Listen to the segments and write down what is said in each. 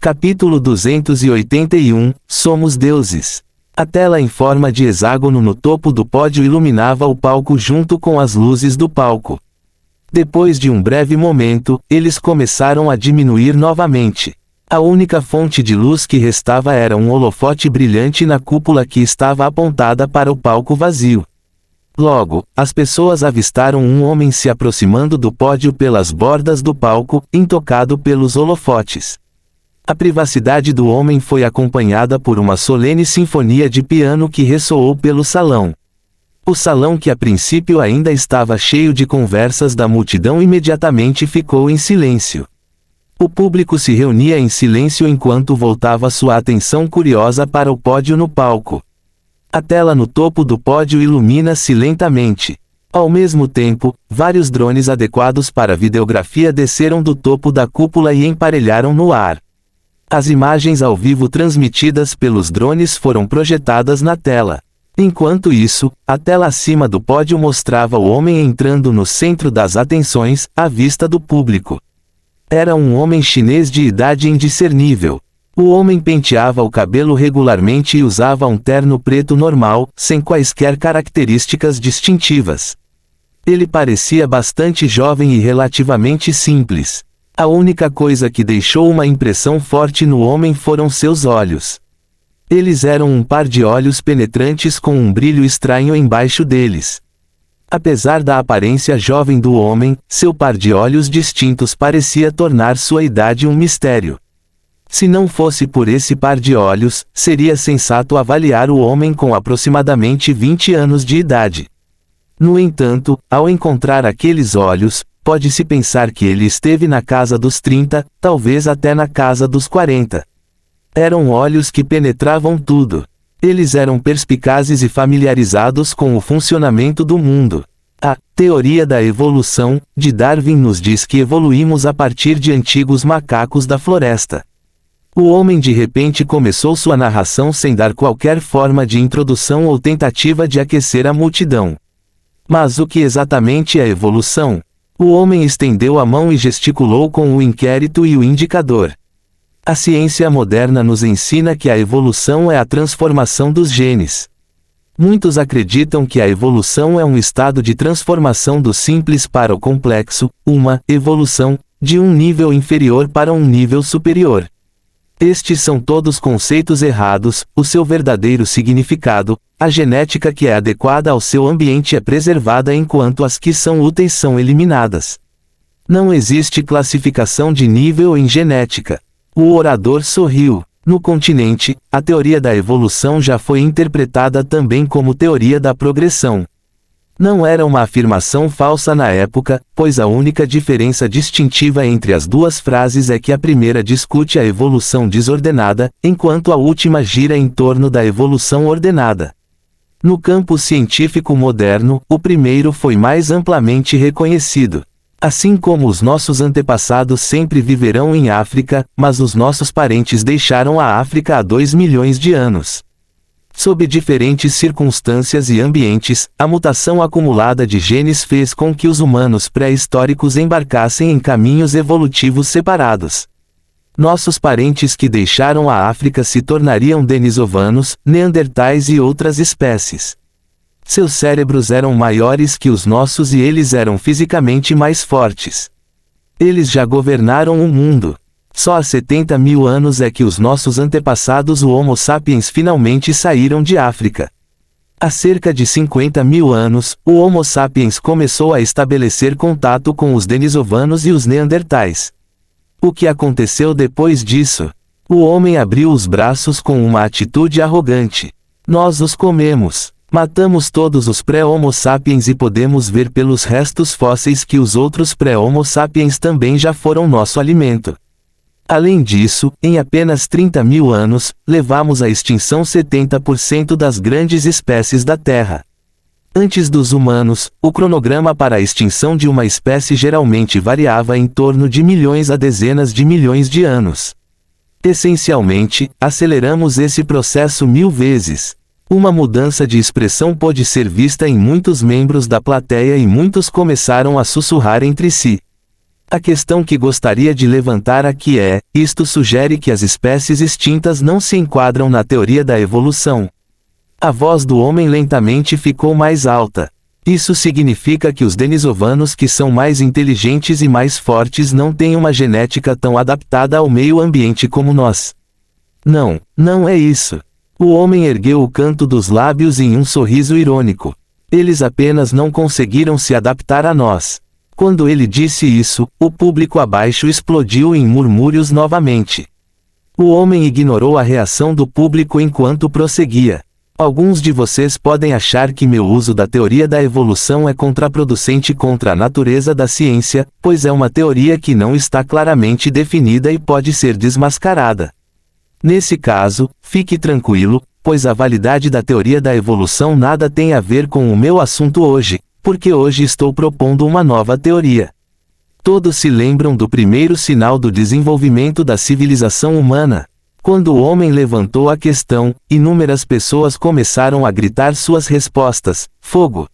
Capítulo 281, Somos deuses. A tela em forma de hexágono no topo do pódio iluminava o palco junto com as luzes do palco. Depois de um breve momento, eles começaram a diminuir novamente. A única fonte de luz que restava era um holofote brilhante na cúpula que estava apontada para o palco vazio. Logo, as pessoas avistaram um homem se aproximando do pódio pelas bordas do palco, intocado pelos holofotes. A privacidade do homem foi acompanhada por uma solene sinfonia de piano que ressoou pelo salão. O salão, que a princípio ainda estava cheio de conversas da multidão, imediatamente ficou em silêncio. O público se reunia em silêncio enquanto voltava sua atenção curiosa para o pódio no palco. A tela no topo do pódio ilumina-se lentamente. Ao mesmo tempo, vários drones adequados para videografia desceram do topo da cúpula e emparelharam no ar. As imagens ao vivo transmitidas pelos drones foram projetadas na tela. Enquanto isso, a tela acima do pódio mostrava o homem entrando no centro das atenções, à vista do público. Era um homem chinês de idade indiscernível. O homem penteava o cabelo regularmente e usava um terno preto normal, sem quaisquer características distintivas. Ele parecia bastante jovem e relativamente simples. A única coisa que deixou uma impressão forte no homem foram seus olhos. Eles eram um par de olhos penetrantes com um brilho estranho embaixo deles. Apesar da aparência jovem do homem, seu par de olhos distintos parecia tornar sua idade um mistério. Se não fosse por esse par de olhos, seria sensato avaliar o homem com aproximadamente 20 anos de idade. No entanto, ao encontrar aqueles olhos, pode-se pensar que ele esteve na casa dos 30, talvez até na casa dos 40. Eram olhos que penetravam tudo. Eles eram perspicazes e familiarizados com o funcionamento do mundo. A teoria da evolução, de Darwin, nos diz que evoluímos a partir de antigos macacos da floresta. O homem de repente começou sua narração sem dar qualquer forma de introdução ou tentativa de aquecer a multidão. Mas o que exatamente é evolução? O homem estendeu a mão e gesticulou com o inquérito e o indicador. A ciência moderna nos ensina que a evolução é a transformação dos genes. Muitos acreditam que a evolução é um estado de transformação do simples para o complexo, uma evolução de um nível inferior para um nível superior. Estes são todos conceitos errados. O seu verdadeiro significado, a genética que é adequada ao seu ambiente é preservada enquanto as que são úteis são eliminadas. Não existe classificação de nível em genética. O orador sorriu. No continente, a teoria da evolução já foi interpretada também como teoria da progressão. Não era uma afirmação falsa na época, pois a única diferença distintiva entre as duas frases é que a primeira discute a evolução desordenada, enquanto a última gira em torno da evolução ordenada. No campo científico moderno, o primeiro foi mais amplamente reconhecido. Assim como os nossos antepassados sempre viverão em África, mas os nossos parentes deixaram a África há 2 milhões de anos. Sob diferentes circunstâncias e ambientes, a mutação acumulada de genes fez com que os humanos pré-históricos embarcassem em caminhos evolutivos separados. Nossos parentes que deixaram a África se tornariam denisovanos, neandertais e outras espécies. Seus cérebros eram maiores que os nossos e eles eram fisicamente mais fortes. Eles já governaram o mundo. Só há 70 mil anos é que os nossos antepassados, o Homo sapiens, finalmente saíram de África. Há cerca de 50 mil anos, o Homo sapiens começou a estabelecer contato com os denisovanos e os neandertais. O que aconteceu depois disso? O homem abriu os braços com uma atitude arrogante. Nós os comemos. Matamos todos os pré-Homo sapiens e podemos ver pelos restos fósseis que os outros pré-Homo sapiens também já foram nosso alimento. Além disso, em apenas 30 mil anos, levamos à extinção 70% das grandes espécies da Terra. Antes dos humanos, o cronograma para a extinção de uma espécie geralmente variava em torno de milhões a dezenas de milhões de anos. Essencialmente, aceleramos esse processo 1000 vezes. Uma mudança de expressão pôde ser vista em muitos membros da plateia e muitos começaram a sussurrar entre si. A questão que gostaria de levantar aqui é: isto sugere que as espécies extintas não se enquadram na teoria da evolução. A voz do homem lentamente ficou mais alta. Isso significa que os denisovanos que são mais inteligentes e mais fortes não têm uma genética tão adaptada ao meio ambiente como nós. Não, não é isso. O homem ergueu o canto dos lábios em um sorriso irônico. Eles apenas não conseguiram se adaptar a nós. Quando ele disse isso, o público abaixo explodiu em murmúrios novamente. O homem ignorou a reação do público enquanto prosseguia. Alguns de vocês podem achar que meu uso da teoria da evolução é contraproducente contra a natureza da ciência, pois é uma teoria que não está claramente definida e pode ser desmascarada. Nesse caso, fique tranquilo, pois a validade da teoria da evolução nada tem a ver com o meu assunto hoje, porque hoje estou propondo uma nova teoria. Todos se lembram do primeiro sinal do desenvolvimento da civilização humana? Quando o homem levantou a questão, inúmeras pessoas começaram a gritar suas respostas: fogo.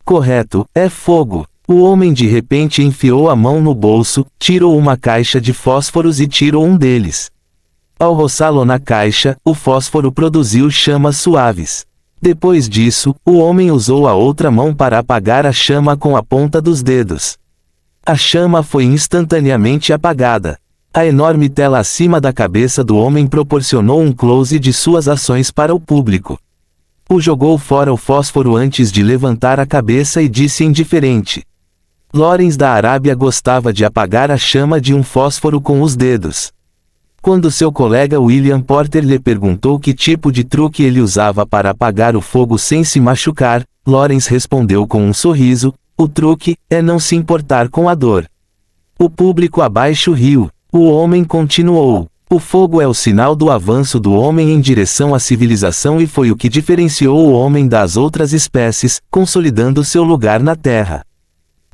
Correto, é fogo. O homem de repente enfiou a mão no bolso, tirou uma caixa de fósforos e tirou um deles. Ao roçá-lo na caixa, o fósforo produziu chamas suaves. Depois disso, o homem usou a outra mão para apagar a chama com a ponta dos dedos. A chama foi instantaneamente apagada. A enorme tela acima da cabeça do homem proporcionou um close de suas ações para o público. O jogou fora o fósforo antes de levantar a cabeça e disse indiferente: Lawrence da Arábia gostava de apagar a chama de um fósforo com os dedos. Quando seu colega William Porter lhe perguntou que tipo de truque ele usava para apagar o fogo sem se machucar, Lawrence respondeu com um sorriso: o truque é não se importar com a dor. O público abaixo riu. O homem continuou: o fogo é o sinal do avanço do homem em direção à civilização e foi o que diferenciou o homem das outras espécies, consolidando seu lugar na Terra.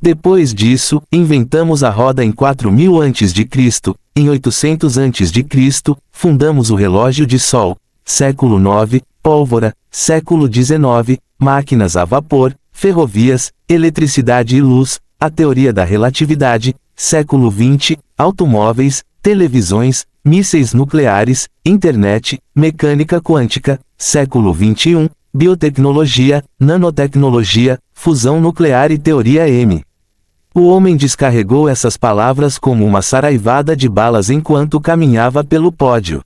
Depois disso, inventamos a roda em 4000 a.C., em 800 a.C., fundamos o relógio de sol, século IX, pólvora, século XIX, máquinas a vapor, ferrovias, eletricidade e luz, a teoria da relatividade, século XX, automóveis, televisões, mísseis nucleares, internet, mecânica quântica, século XXI, biotecnologia, nanotecnologia, fusão nuclear e teoria M. O homem descarregou essas palavras como uma saraivada de balas enquanto caminhava pelo pódio.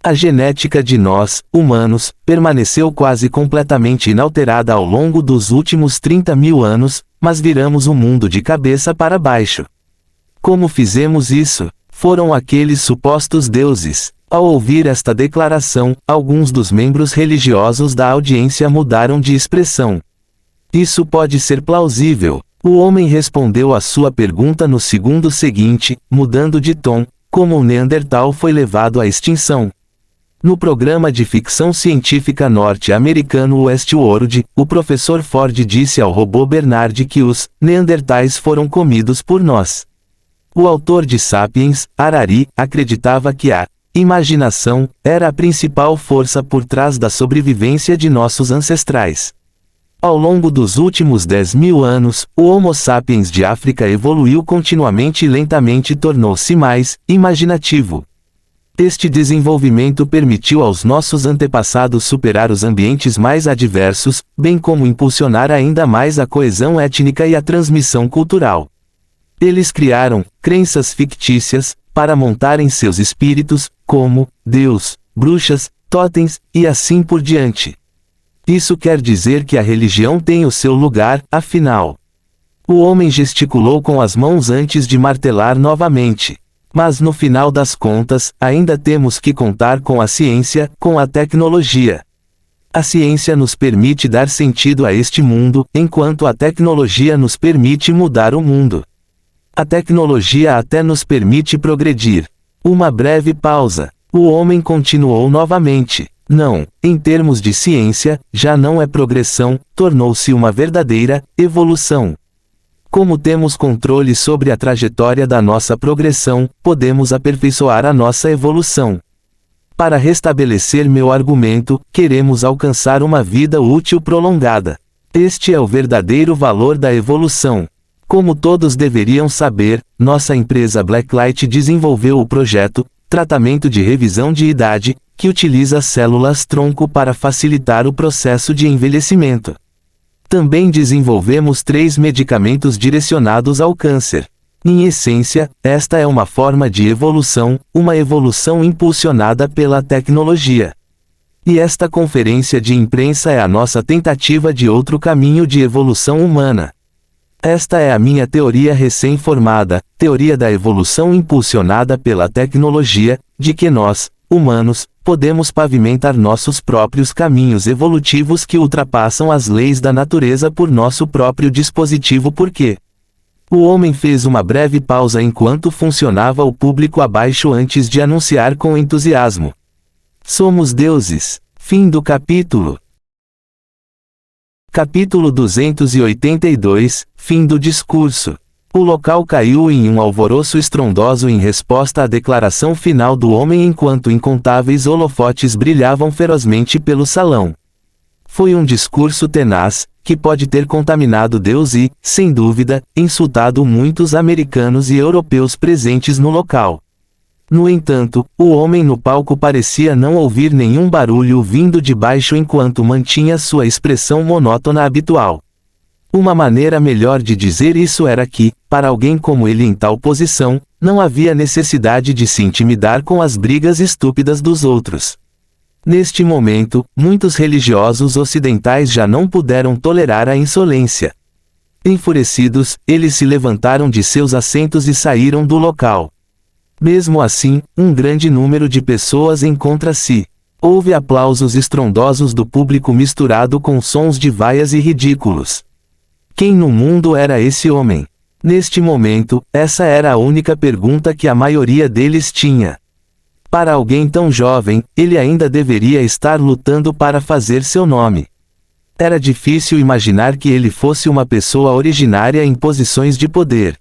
A genética de nós, humanos, permaneceu quase completamente inalterada ao longo dos últimos 30.000 anos, mas viramos o mundo de cabeça para baixo. Como fizemos isso? Foram aqueles supostos deuses. Ao ouvir esta declaração, alguns dos membros religiosos da audiência mudaram de expressão. Isso pode ser plausível. O homem respondeu à sua pergunta no segundo seguinte, mudando de tom: como o Neandertal foi levado à extinção. No programa de ficção científica norte-americano Westworld, o professor Ford disse ao robô Bernard que os Neandertais foram comidos por nós. O autor de Sapiens, Harari, acreditava que a imaginação era a principal força por trás da sobrevivência de nossos ancestrais. Ao longo dos últimos 10.000 anos, o Homo sapiens de África evoluiu continuamente e lentamente tornou-se mais imaginativo. Este desenvolvimento permitiu aos nossos antepassados superar os ambientes mais adversos, bem como impulsionar ainda mais a coesão étnica e a transmissão cultural. Eles criaram crenças fictícias para montarem seus espíritos, como Deus, bruxas, totens, e assim por diante. Isso quer dizer que a religião tem o seu lugar, afinal. O homem gesticulou com as mãos antes de martelar novamente. Mas no final das contas, ainda temos que contar com a ciência, com a tecnologia. A ciência nos permite dar sentido a este mundo, enquanto a tecnologia nos permite mudar o mundo. A tecnologia até nos permite progredir. Uma breve pausa. O homem continuou novamente. Não, em termos de ciência, já não é progressão, tornou-se uma verdadeira evolução. Como temos controle sobre a trajetória da nossa progressão, podemos aperfeiçoar a nossa evolução. Para restabelecer meu argumento, queremos alcançar uma vida útil prolongada. Este é o verdadeiro valor da evolução. Como todos deveriam saber, nossa empresa Blacklight desenvolveu o projeto Tratamento de Revisão de Idade, que utiliza células-tronco para facilitar o processo de envelhecimento. Também desenvolvemos 3 medicamentos direcionados ao câncer. Em essência, esta é uma forma de evolução, uma evolução impulsionada pela tecnologia. E esta conferência de imprensa é a nossa tentativa de outro caminho de evolução humana. Esta é a minha teoria recém-formada, teoria da evolução impulsionada pela tecnologia, de que nós, humanos, podemos pavimentar nossos próprios caminhos evolutivos que ultrapassam as leis da natureza por nosso próprio dispositivo porque o homem fez uma breve pausa enquanto funcionava o público abaixo antes de anunciar com entusiasmo: somos deuses. Fim do capítulo. Capítulo 282, fim do discurso. O local caiu em um alvoroço estrondoso em resposta à declaração final do homem enquanto incontáveis holofotes brilhavam ferozmente pelo salão. Foi um discurso tenaz, que pode ter contaminado Deus e, sem dúvida, insultado muitos americanos e europeus presentes no local. No entanto, o homem no palco parecia não ouvir nenhum barulho vindo de baixo enquanto mantinha sua expressão monótona habitual. Uma maneira melhor de dizer isso era que, para alguém como ele em tal posição, não havia necessidade de se intimidar com as brigas estúpidas dos outros. Neste momento, muitos religiosos ocidentais já não puderam tolerar a insolência. Enfurecidos, eles se levantaram de seus assentos e saíram do local. Mesmo assim, um grande número de pessoas encontra-se. Houve aplausos estrondosos do público misturado com sons de vaias e ridículos. Quem no mundo era esse homem? Neste momento, essa era a única pergunta que a maioria deles tinha. Para alguém tão jovem, ele ainda deveria estar lutando para fazer seu nome. Era difícil imaginar que ele fosse uma pessoa originária em posições de poder.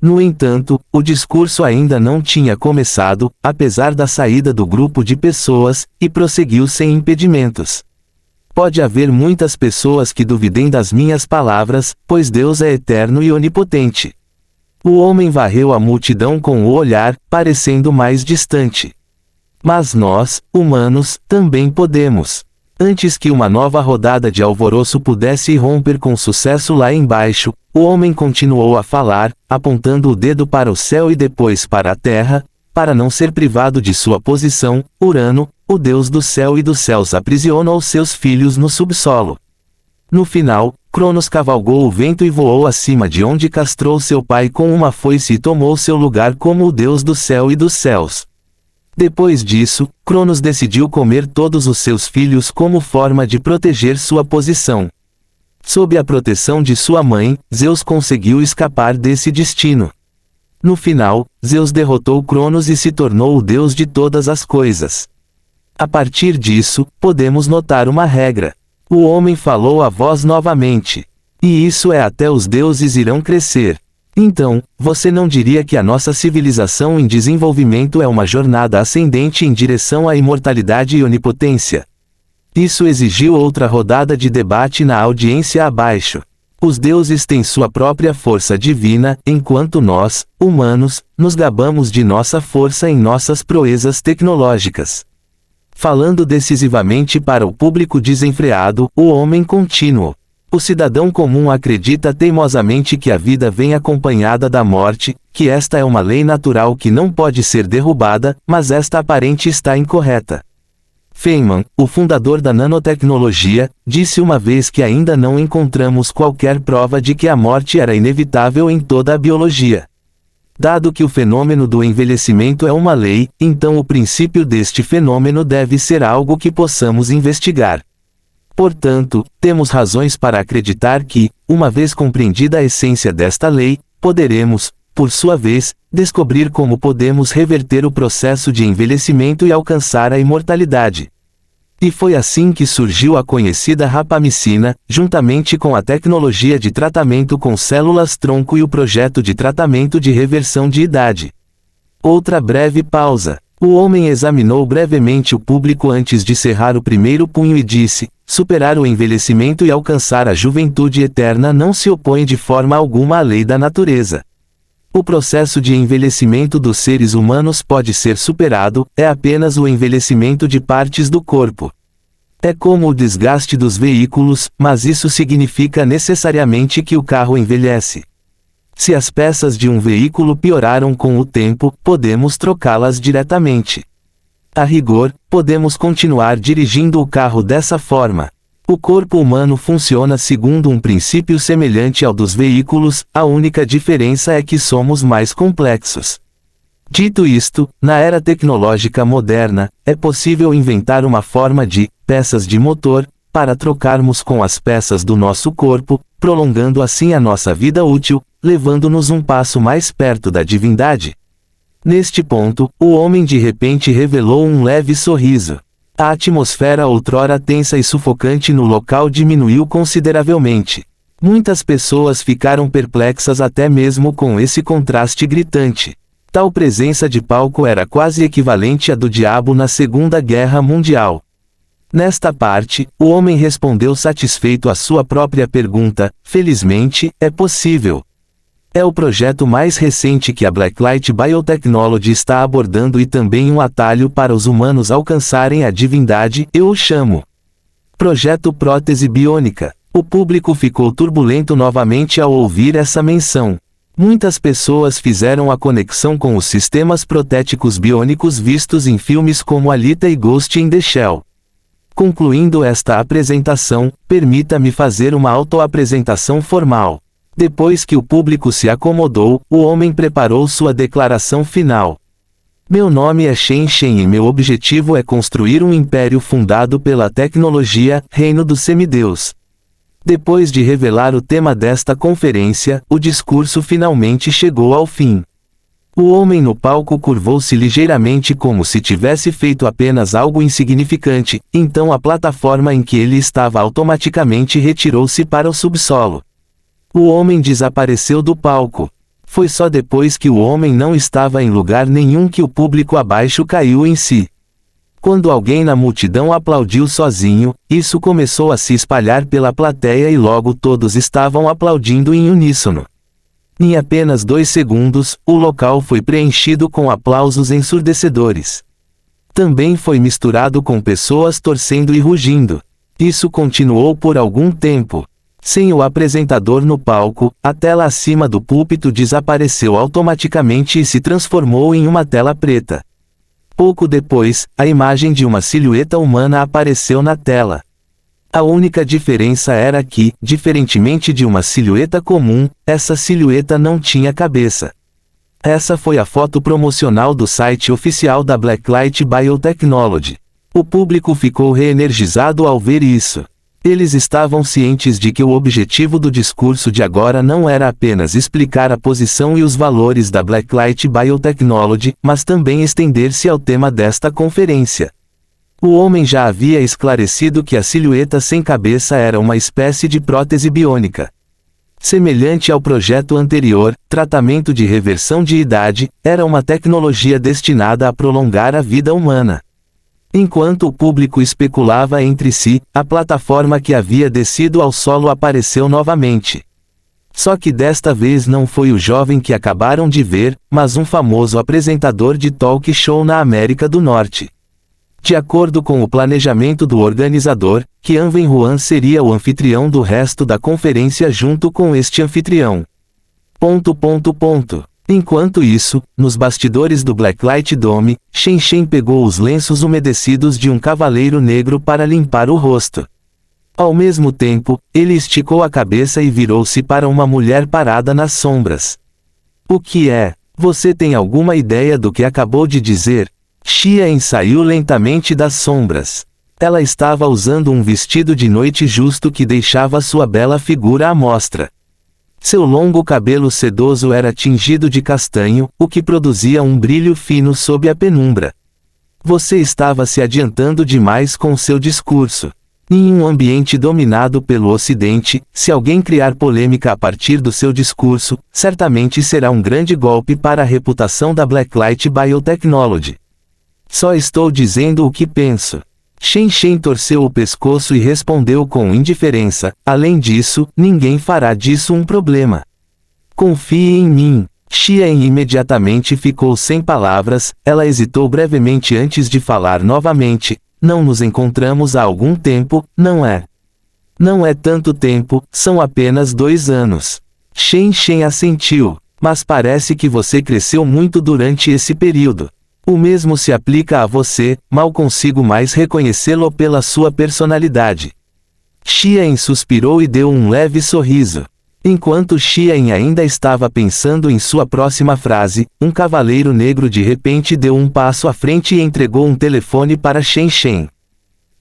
No entanto, o discurso ainda não tinha começado, apesar da saída do grupo de pessoas, e prosseguiu sem impedimentos. Pode haver muitas pessoas que duvidem das minhas palavras, pois Deus é eterno e onipotente. O homem varreu a multidão com o olhar, parecendo mais distante. Mas nós, humanos, também podemos. Antes que uma nova rodada de alvoroço pudesse irromper com sucesso lá embaixo, o homem continuou a falar, apontando o dedo para o céu e depois para a terra, para não ser privado de sua posição. Urano, o deus do céu e dos céus, aprisiona os seus filhos no subsolo. No final, Cronos cavalgou o vento e voou acima de onde castrou seu pai com uma foice e tomou seu lugar como o deus do céu e dos céus. Depois disso, Cronos decidiu comer todos os seus filhos como forma de proteger sua posição. Sob a proteção de sua mãe, Zeus conseguiu escapar desse destino. No final, Zeus derrotou Cronos e se tornou o deus de todas as coisas. A partir disso, podemos notar uma regra. O homem falou a voz novamente. E isso é até os deuses irão crescer. Então, você não diria que a nossa civilização em desenvolvimento é uma jornada ascendente em direção à imortalidade e onipotência? Isso exigiu outra rodada de debate na audiência abaixo. Os deuses têm sua própria força divina, enquanto nós, humanos, nos gabamos de nossa força em nossas proezas tecnológicas. Falando decisivamente para o público desenfreado, o homem contínuo. O cidadão comum acredita teimosamente que a vida vem acompanhada da morte, que esta é uma lei natural que não pode ser derrubada, mas esta aparente está incorreta. Feynman, o fundador da nanotecnologia, disse uma vez que ainda não encontramos qualquer prova de que a morte era inevitável em toda a biologia. Dado que o fenômeno do envelhecimento é uma lei, então o princípio deste fenômeno deve ser algo que possamos investigar. Portanto, temos razões para acreditar que, uma vez compreendida a essência desta lei, poderemos, por sua vez, descobrir como podemos reverter o processo de envelhecimento e alcançar a imortalidade. E foi assim que surgiu a conhecida rapamicina, juntamente com a tecnologia de tratamento com células-tronco e o projeto de tratamento de reversão de idade. Outra breve pausa. O homem examinou brevemente o público antes de cerrar o primeiro punho e disse: superar o envelhecimento e alcançar a juventude eterna não se opõe de forma alguma à lei da natureza. O processo de envelhecimento dos seres humanos pode ser superado, é apenas o envelhecimento de partes do corpo. É como o desgaste dos veículos, mas isso significa necessariamente que o carro envelhece. Se as peças de um veículo pioraram com o tempo, podemos trocá-las diretamente. A rigor, podemos continuar dirigindo o carro dessa forma. O corpo humano funciona segundo um princípio semelhante ao dos veículos, a única diferença é que somos mais complexos. Dito isto, na era tecnológica moderna, é possível inventar uma forma de peças de motor para trocarmos com as peças do nosso corpo, prolongando assim a nossa vida útil, levando-nos um passo mais perto da divindade. Neste ponto, o homem de repente revelou um leve sorriso. A atmosfera outrora tensa e sufocante no local diminuiu consideravelmente. Muitas pessoas ficaram perplexas até mesmo com esse contraste gritante. Tal presença de palco era quase equivalente à do diabo na Segunda Guerra Mundial. Nesta parte, o homem respondeu satisfeito à sua própria pergunta: felizmente, é possível. É o projeto mais recente que a Blacklight Biotechnology está abordando e também um atalho para os humanos alcançarem a divindade, eu o chamo. Projeto Prótese Biônica. O público ficou turbulento novamente ao ouvir essa menção. Muitas pessoas fizeram a conexão com os sistemas protéticos biônicos vistos em filmes como Alita e Ghost in the Shell. Concluindo esta apresentação, permita-me fazer uma autoapresentação formal. Depois que o público se acomodou, o homem preparou sua declaração final. Meu nome é Shen Shen e meu objetivo é construir um império fundado pela tecnologia, reino do semideus. Depois de revelar o tema desta conferência, o discurso finalmente chegou ao fim. O homem no palco curvou-se ligeiramente como se tivesse feito apenas algo insignificante, então a plataforma em que ele estava automaticamente retirou-se para o subsolo. O homem desapareceu do palco. Foi só depois que o homem não estava em lugar nenhum que o público abaixo caiu em si. Quando alguém na multidão aplaudiu sozinho, isso começou a se espalhar pela plateia e logo todos estavam aplaudindo em uníssono. Em apenas 2 segundos, o local foi preenchido com aplausos ensurdecedores. Também foi misturado com pessoas torcendo e rugindo. Isso continuou por algum tempo. Sem o apresentador no palco, a tela acima do púlpito desapareceu automaticamente e se transformou em uma tela preta. Pouco depois, a imagem de uma silhueta humana apareceu na tela. A única diferença era que, diferentemente de uma silhueta comum, essa silhueta não tinha cabeça. Essa foi a foto promocional do site oficial da Blacklight Biotechnology. O público ficou reenergizado ao ver isso. Eles estavam cientes de que o objetivo do discurso de agora não era apenas explicar a posição e os valores da Blacklight Biotechnology, mas também estender-se ao tema desta conferência. O homem já havia esclarecido que a silhueta sem cabeça era uma espécie de prótese biônica. Semelhante ao projeto anterior, tratamento de reversão de idade, era uma tecnologia destinada a prolongar a vida humana. Enquanto o público especulava entre si, a plataforma que havia descido ao solo apareceu novamente. Só que desta vez não foi o jovem que acabaram de ver, mas um famoso apresentador de talk show na América do Norte. De acordo com o planejamento do organizador, Qian Wenhuan seria o anfitrião do resto da conferência junto com este anfitrião. Enquanto isso, nos bastidores do Blacklight Dome, Shen Shen pegou os lenços umedecidos de um cavaleiro negro para limpar o rosto. Ao mesmo tempo, ele esticou a cabeça e virou-se para uma mulher parada nas sombras. O que é? Você tem alguma ideia do que acabou de dizer? Xian saiu lentamente das sombras. Ela estava usando um vestido de noite justo que deixava sua bela figura à mostra. Seu longo cabelo sedoso era tingido de castanho, o que produzia um brilho fino sob a penumbra. Você estava se adiantando demais com seu discurso. Em um ambiente dominado pelo Ocidente, se alguém criar polêmica a partir do seu discurso, certamente será um grande golpe para a reputação da Blacklight Biotechnology. Só estou dizendo o que penso. Shen Shen torceu o pescoço e respondeu com indiferença: além disso, ninguém fará disso um problema. Confie em mim. Xian imediatamente ficou sem palavras, ela hesitou brevemente antes de falar novamente: não nos encontramos há algum tempo, não é? Não é tanto tempo, são apenas 2 anos. Shen Shen assentiu. Mas parece que você cresceu muito durante esse período. O mesmo se aplica a você, mal consigo mais reconhecê-lo pela sua personalidade. Xian suspirou e deu um leve sorriso. Enquanto Xian ainda estava pensando em sua próxima frase, um cavaleiro negro de repente deu um passo à frente e entregou um telefone para Shen Shen.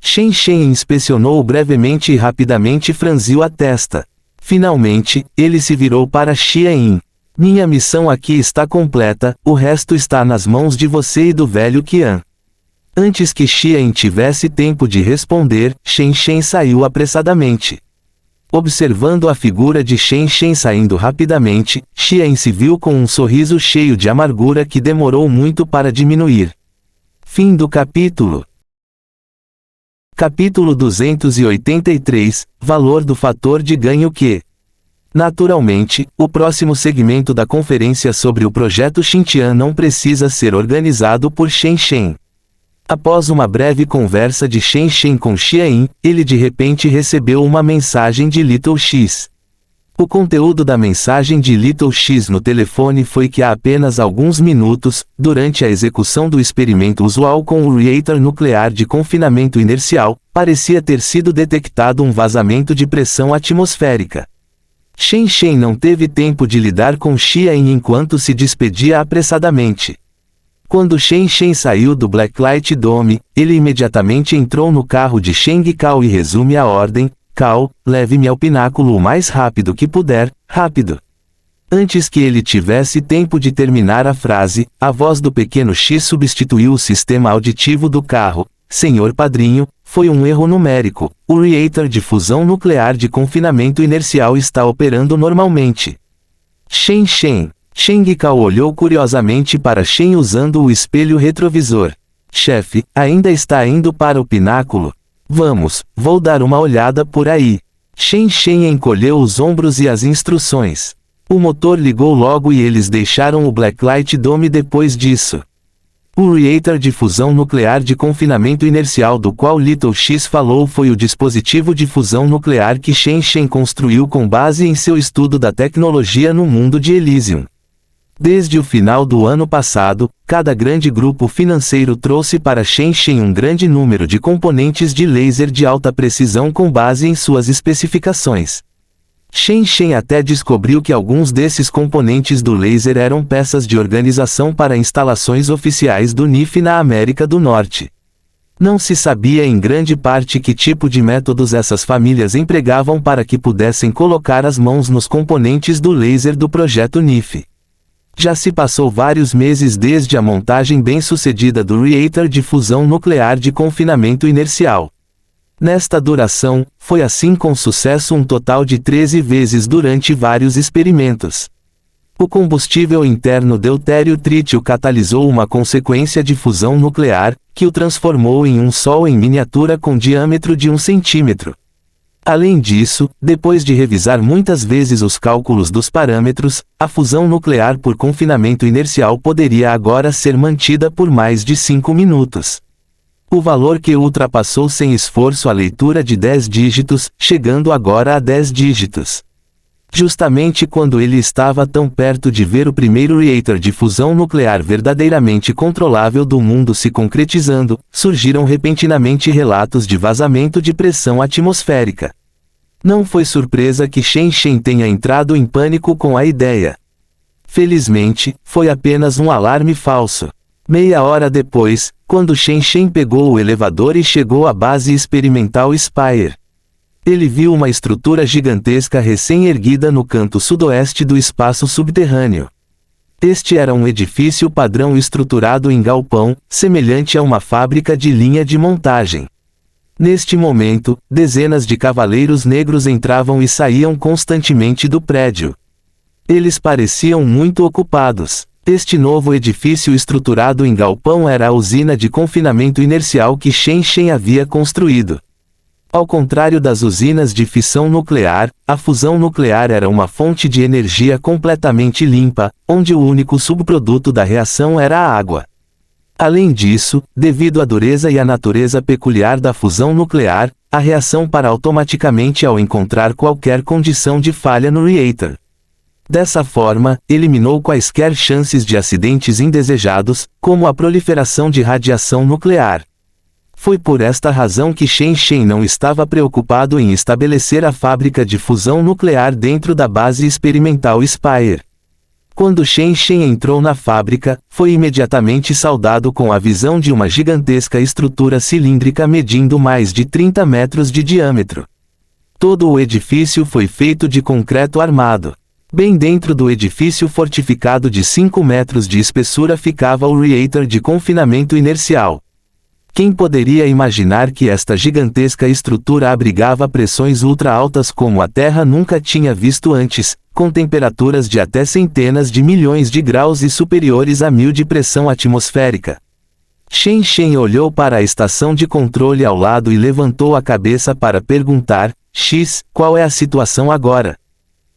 Shen Shen inspecionou brevemente e rapidamente franziu a testa. Finalmente, ele se virou para Xian. Minha missão aqui está completa, o resto está nas mãos de você e do velho Qian. Antes que Xian tivesse tempo de responder, Shen Shen saiu apressadamente. Observando a figura de Shen Shen saindo rapidamente, Xian se viu com um sorriso cheio de amargura que demorou muito para diminuir. Fim do capítulo. Capítulo 283, Valor do fator de ganho Q. Naturalmente, o próximo segmento da conferência sobre o projeto Xintian não precisa ser organizado por Shen Shen. Após uma breve conversa de Shen Shen com Xian, ele de repente recebeu uma mensagem de Little X. O conteúdo da mensagem de Little X no telefone foi que há apenas alguns minutos, durante a execução do experimento usual com o reator nuclear de confinamento inercial, parecia ter sido detectado um vazamento de pressão atmosférica. Shen Shen não teve tempo de lidar com Xian enquanto se despedia apressadamente. Quando Shen Shen saiu do Blacklight Dome, ele imediatamente entrou no carro de Sheng Cao e resume a ordem: Cao, leve-me ao pináculo o mais rápido que puder, rápido. Antes que ele tivesse tempo de terminar a frase, a voz do pequeno X substituiu o sistema auditivo do carro. Senhor padrinho, foi um erro numérico, o reator de fusão nuclear de confinamento inercial está operando normalmente. Shen Shen. Sheng Cao olhou curiosamente para Shen usando o espelho retrovisor. Chefe, ainda está indo para o pináculo? Vamos, vou dar uma olhada por aí. Shen Shen encolheu os ombros e as instruções. O motor ligou logo e eles deixaram o Blacklight Dome depois disso. O reator de fusão nuclear de confinamento inercial do qual Little X falou foi o dispositivo de fusão nuclear que Shen Shen construiu com base em seu estudo da tecnologia no mundo de Elysium. Desde o final do ano passado, cada grande grupo financeiro trouxe para Shen Shen um grande número de componentes de laser de alta precisão com base em suas especificações. Shen Shen até descobriu que alguns desses componentes do laser eram peças de organização para instalações oficiais do NIF na América do Norte. Não se sabia em grande parte que tipo de métodos essas famílias empregavam para que pudessem colocar as mãos nos componentes do laser do projeto NIF. Já se passou vários meses desde a montagem bem-sucedida do reator de fusão nuclear de confinamento inercial. Nesta duração, foi assim com sucesso um total de 13 vezes durante vários experimentos. O combustível interno deutério-trítio catalisou uma consequência de fusão nuclear, que o transformou em um Sol em miniatura com diâmetro de 1 centímetro. Além disso, depois de revisar muitas vezes os cálculos dos parâmetros, a fusão nuclear por confinamento inercial poderia agora ser mantida por mais de 5 minutos. O valor que ultrapassou sem esforço a leitura de 10 dígitos, chegando agora a 10 dígitos. Justamente quando ele estava tão perto de ver o primeiro reator de fusão nuclear verdadeiramente controlável do mundo se concretizando, surgiram repentinamente relatos de vazamento de pressão atmosférica. Não foi surpresa que Shen Shen tenha entrado em pânico com a ideia. Felizmente, foi apenas um alarme falso. Meia hora depois, quando Shen Shen pegou o elevador e chegou à base experimental Spire. Ele viu uma estrutura gigantesca recém-erguida no canto sudoeste do espaço subterrâneo. Este era um edifício padrão estruturado em galpão, semelhante a uma fábrica de linha de montagem. Neste momento, dezenas de cavaleiros negros entravam e saíam constantemente do prédio. Eles pareciam muito ocupados. Este novo edifício estruturado em galpão era a usina de confinamento inercial que Shen Shen havia construído. Ao contrário das usinas de fissão nuclear, a fusão nuclear era uma fonte de energia completamente limpa, onde o único subproduto da reação era a água. Além disso, devido à dureza e à natureza peculiar da fusão nuclear, a reação para automaticamente ao encontrar qualquer condição de falha no reator. Dessa forma, eliminou quaisquer chances de acidentes indesejados, como a proliferação de radiação nuclear. Foi por esta razão que Shen Shen não estava preocupado em estabelecer a fábrica de fusão nuclear dentro da base experimental Spire. Quando Shen Shen entrou na fábrica, foi imediatamente saudado com a visão de uma gigantesca estrutura cilíndrica medindo mais de 30 metros de diâmetro. Todo o edifício foi feito de concreto armado. Bem dentro do edifício fortificado de 5 metros de espessura ficava o reator de confinamento inercial. Quem poderia imaginar que esta gigantesca estrutura abrigava pressões ultra-altas como a Terra nunca tinha visto antes, com temperaturas de até centenas de milhões de graus e superiores a 1000 de pressão atmosférica. Shen Shen olhou para a estação de controle ao lado e levantou a cabeça para perguntar: X, qual é a situação agora?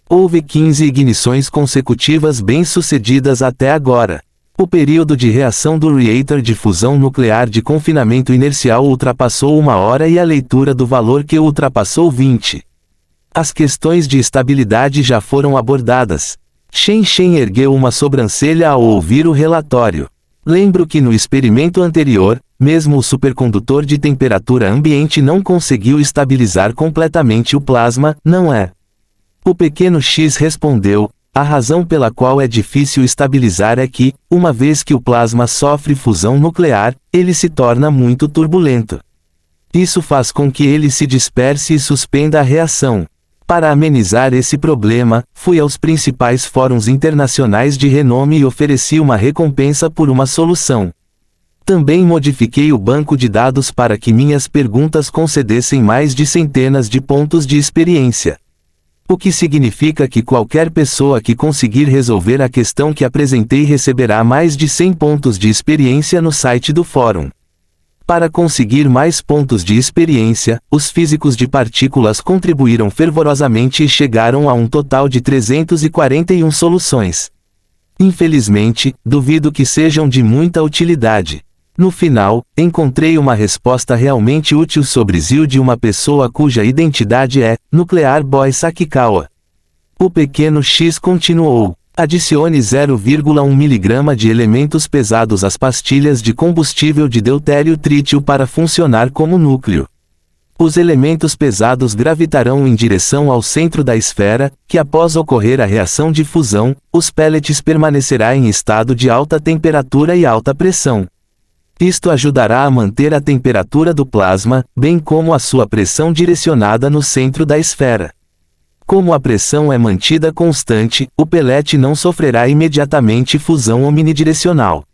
Houve 15 ignições consecutivas bem-sucedidas até agora. O período de reação do reator de fusão nuclear de confinamento inercial ultrapassou 1 hora e a leitura do valor que ultrapassou 20. As questões de estabilidade já foram abordadas. Shen Shen ergueu uma sobrancelha ao ouvir o relatório. Lembro que no experimento anterior, mesmo o supercondutor de temperatura ambiente não conseguiu estabilizar completamente o plasma, não é? O pequeno X respondeu: a razão pela qual é difícil estabilizar é que, uma vez que o plasma sofre fusão nuclear, ele se torna muito turbulento. Isso faz com que ele se disperse e suspenda a reação. Para amenizar esse problema, fui aos principais fóruns internacionais de renome e ofereci uma recompensa por uma solução. Também modifiquei o banco de dados para que minhas perguntas concedessem mais de centenas de pontos de experiência. O que significa que qualquer pessoa que conseguir resolver a questão que apresentei receberá mais de 100 pontos de experiência no site do fórum. Para conseguir mais pontos de experiência, os físicos de partículas contribuíram fervorosamente e chegaram a um total de 341 soluções. Infelizmente, duvido que sejam de muita utilidade. No final, encontrei uma resposta realmente útil sobre Zio de uma pessoa cuja identidade é Nuclear Boy Sakikawa. O pequeno X continuou: adicione 0,1 mg de elementos pesados às pastilhas de combustível de deutério-trítio para funcionar como núcleo. Os elementos pesados gravitarão em direção ao centro da esfera, que após ocorrer a reação de fusão, os pellets permanecerá em estado de alta temperatura e alta pressão. Isto ajudará a manter a temperatura do plasma, bem como a sua pressão direcionada no centro da esfera. Como a pressão é mantida constante, o pellet não sofrerá imediatamente fusão omnidirecional.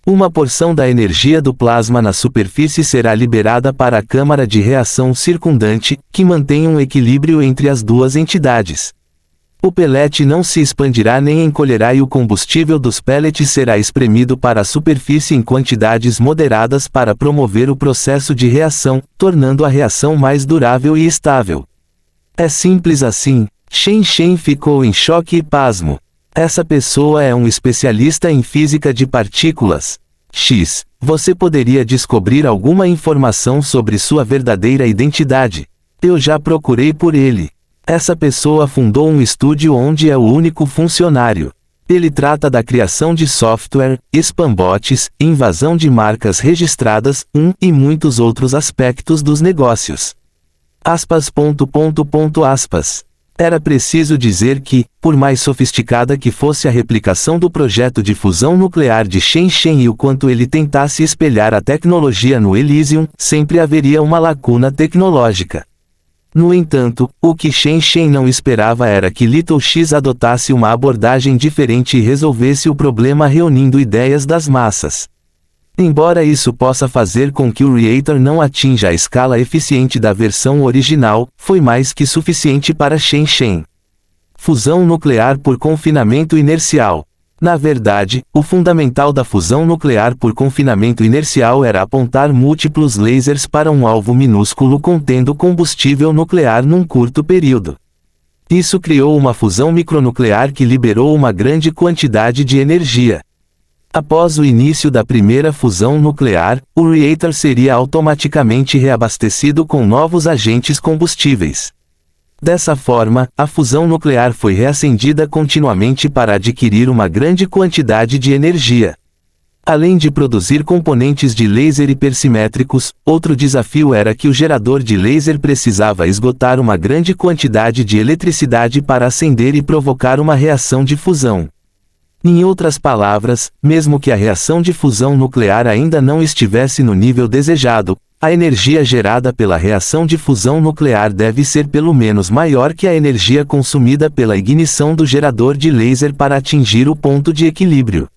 Uma porção da energia do plasma na superfície será liberada para a câmara de reação circundante, que mantém um equilíbrio entre as duas entidades. O pellet não se expandirá nem encolherá e o combustível dos pellets será espremido para a superfície em quantidades moderadas para promover o processo de reação, tornando a reação mais durável e estável. É simples assim. Shen Shen ficou em choque e pasmo. Essa pessoa é um especialista em física de partículas. X, você poderia descobrir alguma informação sobre sua verdadeira identidade? Eu já procurei por ele. Essa pessoa fundou um estúdio onde é o único funcionário. Ele trata da criação de software, spambots, invasão de marcas registradas, e muitos outros aspectos dos negócios. Aspas. Era preciso dizer que, por mais sofisticada que fosse a replicação do projeto de fusão nuclear de Shen Shen e o quanto ele tentasse espelhar a tecnologia no Elysium, sempre haveria uma lacuna tecnológica. No entanto, o que Shen Shen não esperava era que Little X adotasse uma abordagem diferente e resolvesse o problema reunindo ideias das massas. Embora isso possa fazer com que o reator não atinja a escala eficiente da versão original, foi mais que suficiente para Shen Shen. Fusão nuclear por confinamento inercial. Na verdade, o fundamental da fusão nuclear por confinamento inercial era apontar múltiplos lasers para um alvo minúsculo contendo combustível nuclear num curto período. Isso criou uma fusão micronuclear que liberou uma grande quantidade de energia. Após o início da primeira fusão nuclear, o reator seria automaticamente reabastecido com novos agentes combustíveis. Dessa forma, a fusão nuclear foi reacendida continuamente para adquirir uma grande quantidade de energia. Além de produzir componentes de laser hipersimétricos, outro desafio era que o gerador de laser precisava esgotar uma grande quantidade de eletricidade para acender e provocar uma reação de fusão. Em outras palavras, mesmo que a reação de fusão nuclear ainda não estivesse no nível desejado, a energia gerada pela reação de fusão nuclear deve ser pelo menos maior que a energia consumida pela ignição do gerador de laser para atingir o ponto de equilíbrio.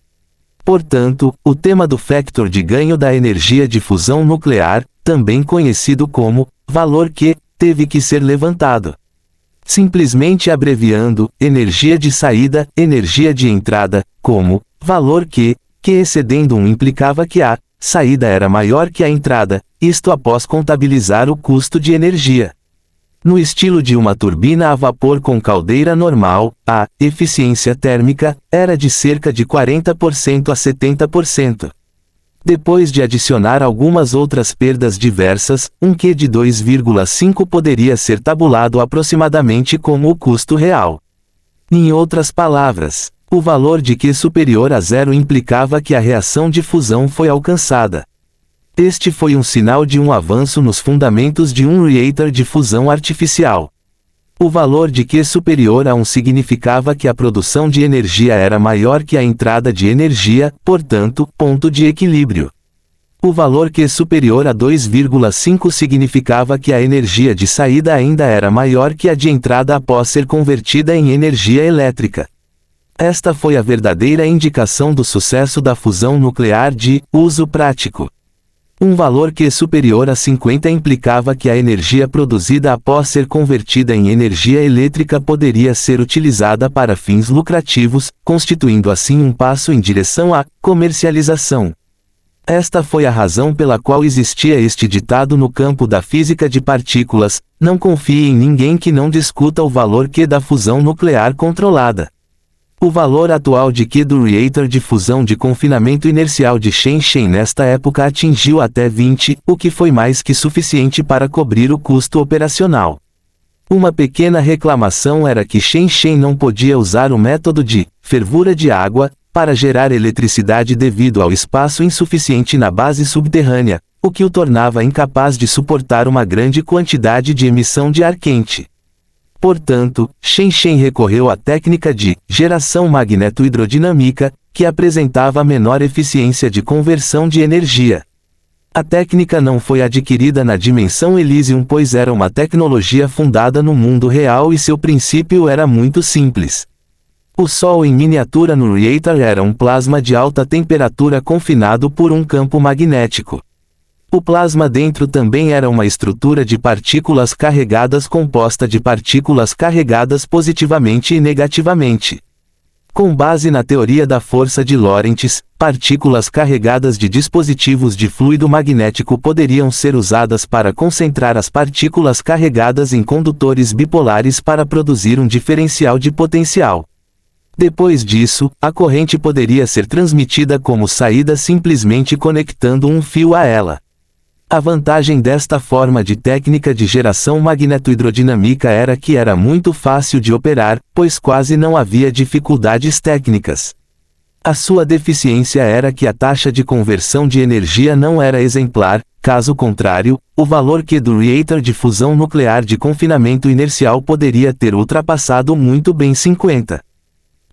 Portanto, o tema do factor de ganho da energia de fusão nuclear, também conhecido como valor Q, teve que ser levantado. Simplesmente abreviando, energia de saída, energia de entrada, como valor Q, que excedendo 1 implicava que a saída era maior que a entrada, isto após contabilizar o custo de energia. No estilo de uma turbina a vapor com caldeira normal, a eficiência térmica era de cerca de 40% a 70%. Depois de adicionar algumas outras perdas diversas, um Q de 2,5 poderia ser tabulado aproximadamente como o custo real. Em outras palavras, o valor de Q superior a zero implicava que a reação de fusão foi alcançada. Este foi um sinal de um avanço nos fundamentos de um reator de fusão artificial. O valor de Q superior a 1 significava que a produção de energia era maior que a entrada de energia, portanto, ponto de equilíbrio. O valor Q superior a 2,5 significava que a energia de saída ainda era maior que a de entrada após ser convertida em energia elétrica. Esta foi a verdadeira indicação do sucesso da fusão nuclear de uso prático. Um valor Q superior a 50 implicava que a energia produzida após ser convertida em energia elétrica poderia ser utilizada para fins lucrativos, constituindo assim um passo em direção à comercialização. Esta foi a razão pela qual existia este ditado no campo da física de partículas: não confie em ninguém que não discuta o valor Q da fusão nuclear controlada. O valor atual de Q do reator de fusão de confinamento inercial de Shenzhen nesta época atingiu até 20, o que foi mais que suficiente para cobrir o custo operacional. Uma pequena reclamação era que Shenzhen não podia usar o método de fervura de água para gerar eletricidade devido ao espaço insuficiente na base subterrânea, o que o tornava incapaz de suportar uma grande quantidade de emissão de ar quente. Portanto, Shenzhen recorreu à técnica de geração magneto-hidrodinâmica, que apresentava menor eficiência de conversão de energia. A técnica não foi adquirida na dimensão Elysium, pois era uma tecnologia fundada no mundo real e seu princípio era muito simples. O Sol em miniatura no reator era um plasma de alta temperatura confinado por um campo magnético. O plasma dentro também era uma estrutura de partículas carregadas composta de partículas carregadas positivamente e negativamente. Com base na teoria da força de Lorentz, partículas carregadas de dispositivos de fluido magnético poderiam ser usadas para concentrar as partículas carregadas em condutores bipolares para produzir um diferencial de potencial. Depois disso, a corrente poderia ser transmitida como saída simplesmente conectando um fio a ela. A vantagem desta forma de técnica de geração magneto-hidrodinâmica era que era muito fácil de operar, pois quase não havia dificuldades técnicas. A sua deficiência era que a taxa de conversão de energia não era exemplar, caso contrário, o valor Q do reator de fusão nuclear de confinamento inercial poderia ter ultrapassado muito bem 50.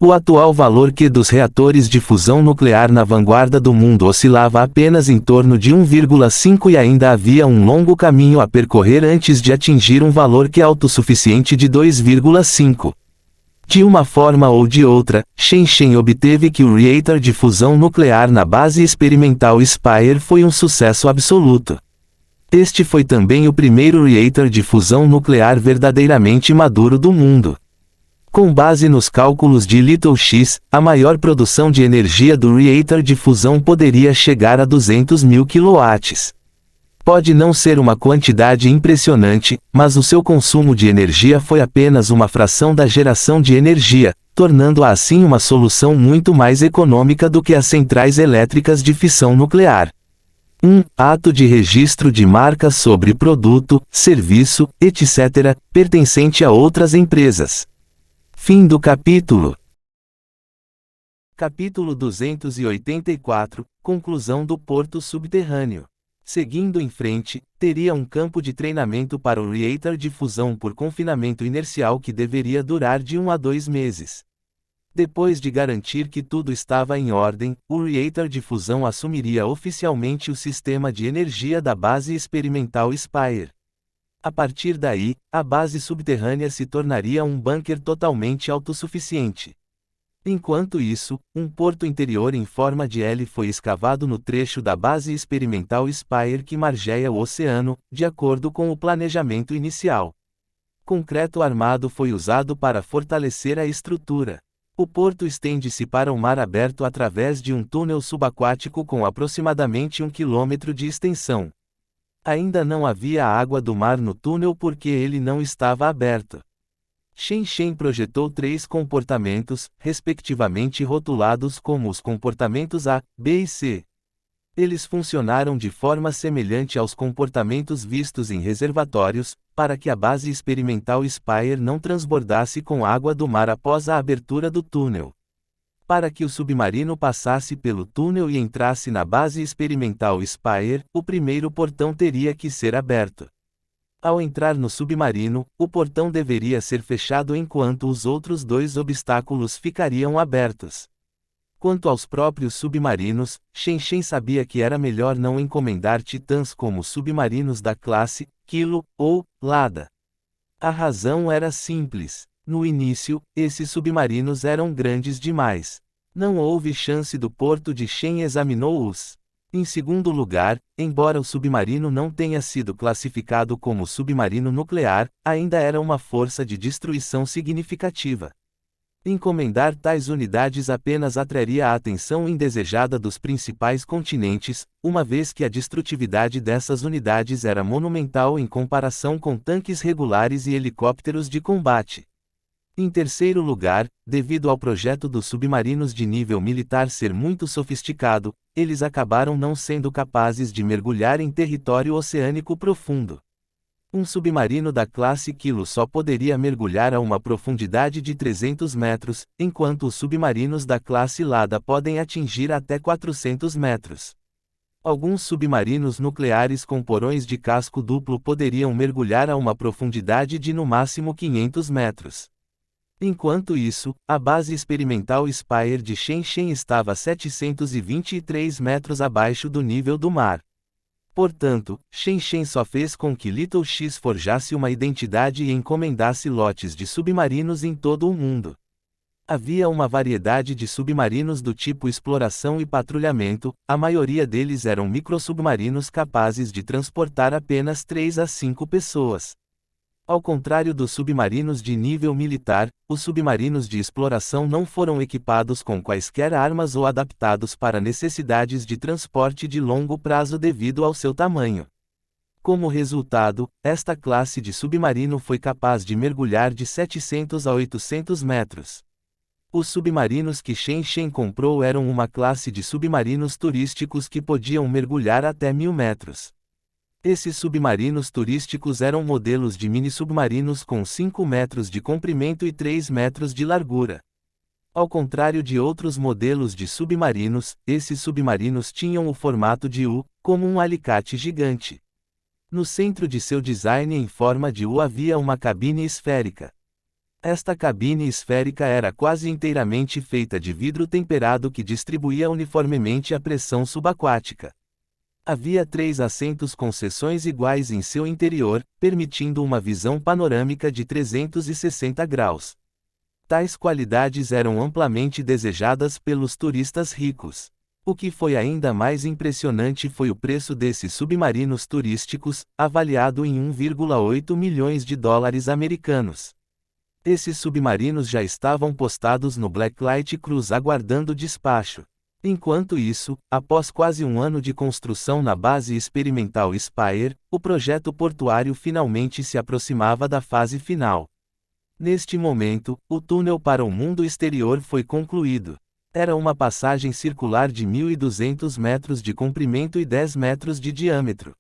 O atual valor Q dos reatores de fusão nuclear na vanguarda do mundo oscilava apenas em torno de 1,5 e ainda havia um longo caminho a percorrer antes de atingir um valor Q autossuficiente de 2,5. De uma forma ou de outra, Shenzhen obteve que o reator de fusão nuclear na base experimental Spire foi um sucesso absoluto. Este foi também o primeiro reator de fusão nuclear verdadeiramente maduro do mundo. Com base nos cálculos de Little X, a maior produção de energia do reator de fusão poderia chegar a 200.000 kW. Pode não ser uma quantidade impressionante, mas o seu consumo de energia foi apenas uma fração da geração de energia, tornando-a assim uma solução muito mais econômica do que as centrais elétricas de fissão nuclear. 1. Ato de registro de marca sobre produto, serviço, etc., pertencente a outras empresas. Fim do capítulo. Capítulo 284 – Conclusão do Porto Subterrâneo. Seguindo em frente, teria um campo de treinamento para o reator de fusão por confinamento inercial que deveria durar de 1 a 2 meses. Depois de garantir que tudo estava em ordem, o reator de fusão assumiria oficialmente o sistema de energia da base experimental Spire. A partir daí, a base subterrânea se tornaria um bunker totalmente autossuficiente. Enquanto isso, um porto interior em forma de L foi escavado no trecho da base experimental Spire que margeia o oceano, de acordo com o planejamento inicial. Concreto armado foi usado para fortalecer a estrutura. O porto estende-se para o mar aberto através de um túnel subaquático com aproximadamente 1 quilômetro de extensão. Ainda não havia água do mar no túnel porque ele não estava aberto. Shen Shen projetou 3 comportamentos, respectivamente rotulados como os comportamentos A, B e C. Eles funcionaram de forma semelhante aos comportamentos vistos em reservatórios, para que a base experimental Spire não transbordasse com água do mar após a abertura do túnel. Para que o submarino passasse pelo túnel e entrasse na base experimental Spire, o primeiro portão teria que ser aberto. Ao entrar no submarino, o portão deveria ser fechado enquanto os outros 2 obstáculos ficariam abertos. Quanto aos próprios submarinos, Shen Shen sabia que era melhor não encomendar titãs como submarinos da classe Kilo ou Lada. A razão era simples. No início, esses submarinos eram grandes demais. Não houve chance do porto de Shen examinou-os. Em segundo lugar, embora o submarino não tenha sido classificado como submarino nuclear, ainda era uma força de destruição significativa. Encomendar tais unidades apenas atrairia a atenção indesejada dos principais continentes, uma vez que a destrutividade dessas unidades era monumental em comparação com tanques regulares e helicópteros de combate. Em terceiro lugar, devido ao projeto dos submarinos de nível militar ser muito sofisticado, eles acabaram não sendo capazes de mergulhar em território oceânico profundo. Um submarino da classe Kilo só poderia mergulhar a uma profundidade de 300 metros, enquanto os submarinos da classe Lada podem atingir até 400 metros. Alguns submarinos nucleares com porões de casco duplo poderiam mergulhar a uma profundidade de no máximo 500 metros. Enquanto isso, a base experimental Spire de Shen Shen estava a 723 metros abaixo do nível do mar. Portanto, Shen Shen só fez com que Little X forjasse uma identidade e encomendasse lotes de submarinos em todo o mundo. Havia uma variedade de submarinos do tipo exploração e patrulhamento, a maioria deles eram microsubmarinos capazes de transportar apenas 3 a 5 pessoas. Ao contrário dos submarinos de nível militar, os submarinos de exploração não foram equipados com quaisquer armas ou adaptados para necessidades de transporte de longo prazo devido ao seu tamanho. Como resultado, esta classe de submarino foi capaz de mergulhar de 700 a 800 metros. Os submarinos que Shen Shen comprou eram uma classe de submarinos turísticos que podiam mergulhar até 1000 metros. Esses submarinos turísticos eram modelos de mini-submarinos com 5 metros de comprimento e 3 metros de largura. Ao contrário de outros modelos de submarinos, esses submarinos tinham o formato de U, como um alicate gigante. No centro de seu design em forma de U havia uma cabine esférica. Esta cabine esférica era quase inteiramente feita de vidro temperado que distribuía uniformemente a pressão subaquática. Havia 3 assentos com seções iguais em seu interior, permitindo uma visão panorâmica de 360 graus. Tais qualidades eram amplamente desejadas pelos turistas ricos. O que foi ainda mais impressionante foi o preço desses submarinos turísticos, avaliado em 1,8 milhões de dólares americanos. Esses submarinos já estavam postados no Blacklight Cruise aguardando despacho. Enquanto isso, após quase um ano de construção na base experimental Spire, o projeto portuário finalmente se aproximava da fase final. Neste momento, o túnel para o mundo exterior foi concluído. Era uma passagem circular de 1.200 metros de comprimento e 10 metros de diâmetro.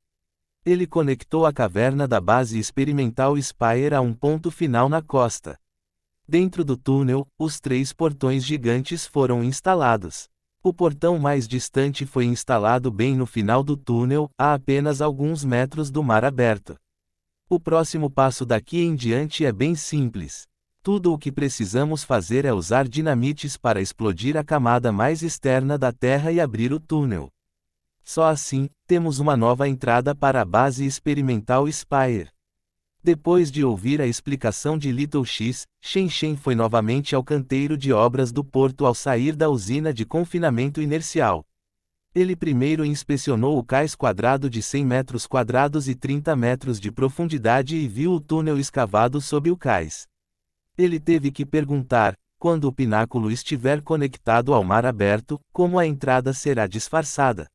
Ele conectou a caverna da base experimental Spire a um ponto final na costa. Dentro do túnel, os 3 portões gigantes foram instalados. O portão mais distante foi instalado bem no final do túnel, a apenas alguns metros do mar aberto. O próximo passo daqui em diante é bem simples. Tudo o que precisamos fazer é usar dinamites para explodir a camada mais externa da Terra e abrir o túnel. Só assim, temos uma nova entrada para a base experimental Spire. Depois de ouvir a explicação de Little X, Shen Shen foi novamente ao canteiro de obras do porto ao sair da usina de confinamento inercial. Ele primeiro inspecionou o cais quadrado de 100 metros quadrados e 30 metros de profundidade e viu o túnel escavado sob o cais. Ele teve que perguntar, quando o pináculo estiver conectado ao mar aberto, como a entrada será disfarçada.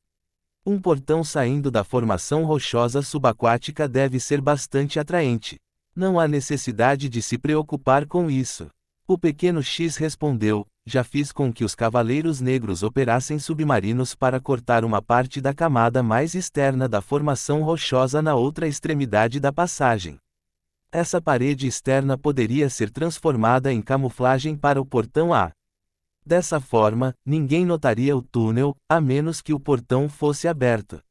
Um portão saindo da formação rochosa subaquática deve ser bastante atraente. Não há necessidade de se preocupar com isso. O pequeno X respondeu, já fiz com que os Cavaleiros Negros operassem submarinos para cortar uma parte da camada mais externa da formação rochosa na outra extremidade da passagem. Essa parede externa poderia ser transformada em camuflagem para o portão A. Dessa forma, ninguém notaria o túnel, a menos que o portão fosse aberto.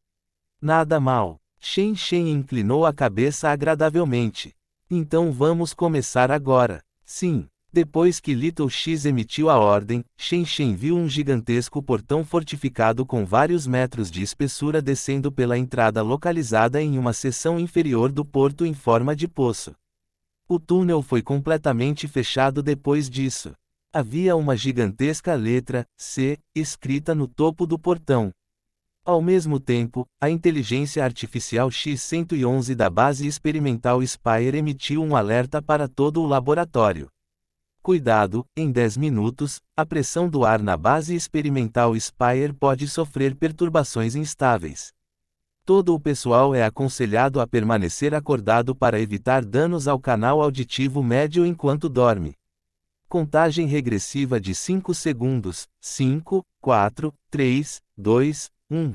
Nada mal. Shen Shen inclinou a cabeça agradavelmente. Então vamos começar agora. Sim. Depois que Little X emitiu a ordem, Shen Shen viu um gigantesco portão fortificado com vários metros de espessura descendo pela entrada localizada em uma seção inferior do porto em forma de poço. O túnel foi completamente fechado depois disso. Havia uma gigantesca letra C escrita no topo do portão. Ao mesmo tempo, a inteligência artificial X-111 da base experimental Spire emitiu um alerta para todo o laboratório. Cuidado, em 10 minutos, a pressão do ar na base experimental Spire pode sofrer perturbações instáveis. Todo o pessoal é aconselhado a permanecer acordado para evitar danos ao canal auditivo médio enquanto dorme. Contagem regressiva de 5 segundos, 5, 4, 3, 2, 1.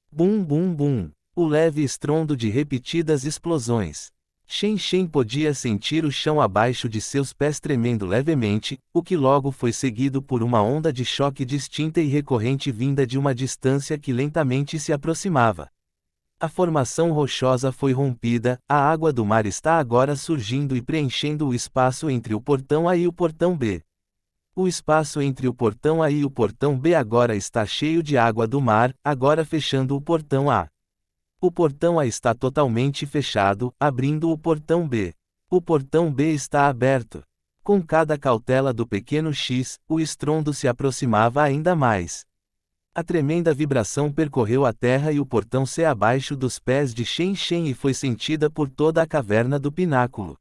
Bum bum bum. O leve estrondo de repetidas explosões. Shen Shen podia sentir o chão abaixo de seus pés tremendo levemente, o que logo foi seguido por uma onda de choque distinta e recorrente vinda de uma distância que lentamente se aproximava. A formação rochosa foi rompida, a água do mar está agora surgindo e preenchendo o espaço entre o portão A e o portão B. O espaço entre o portão A e o portão B agora está cheio de água do mar, agora fechando o portão A. O portão A está totalmente fechado, abrindo o portão B. O portão B está aberto. Com cada cautela do pequeno X, o estrondo se aproximava ainda mais. A tremenda vibração percorreu a terra e o portão C abaixo dos pés de Shen Shen e foi sentida por toda a caverna do pináculo.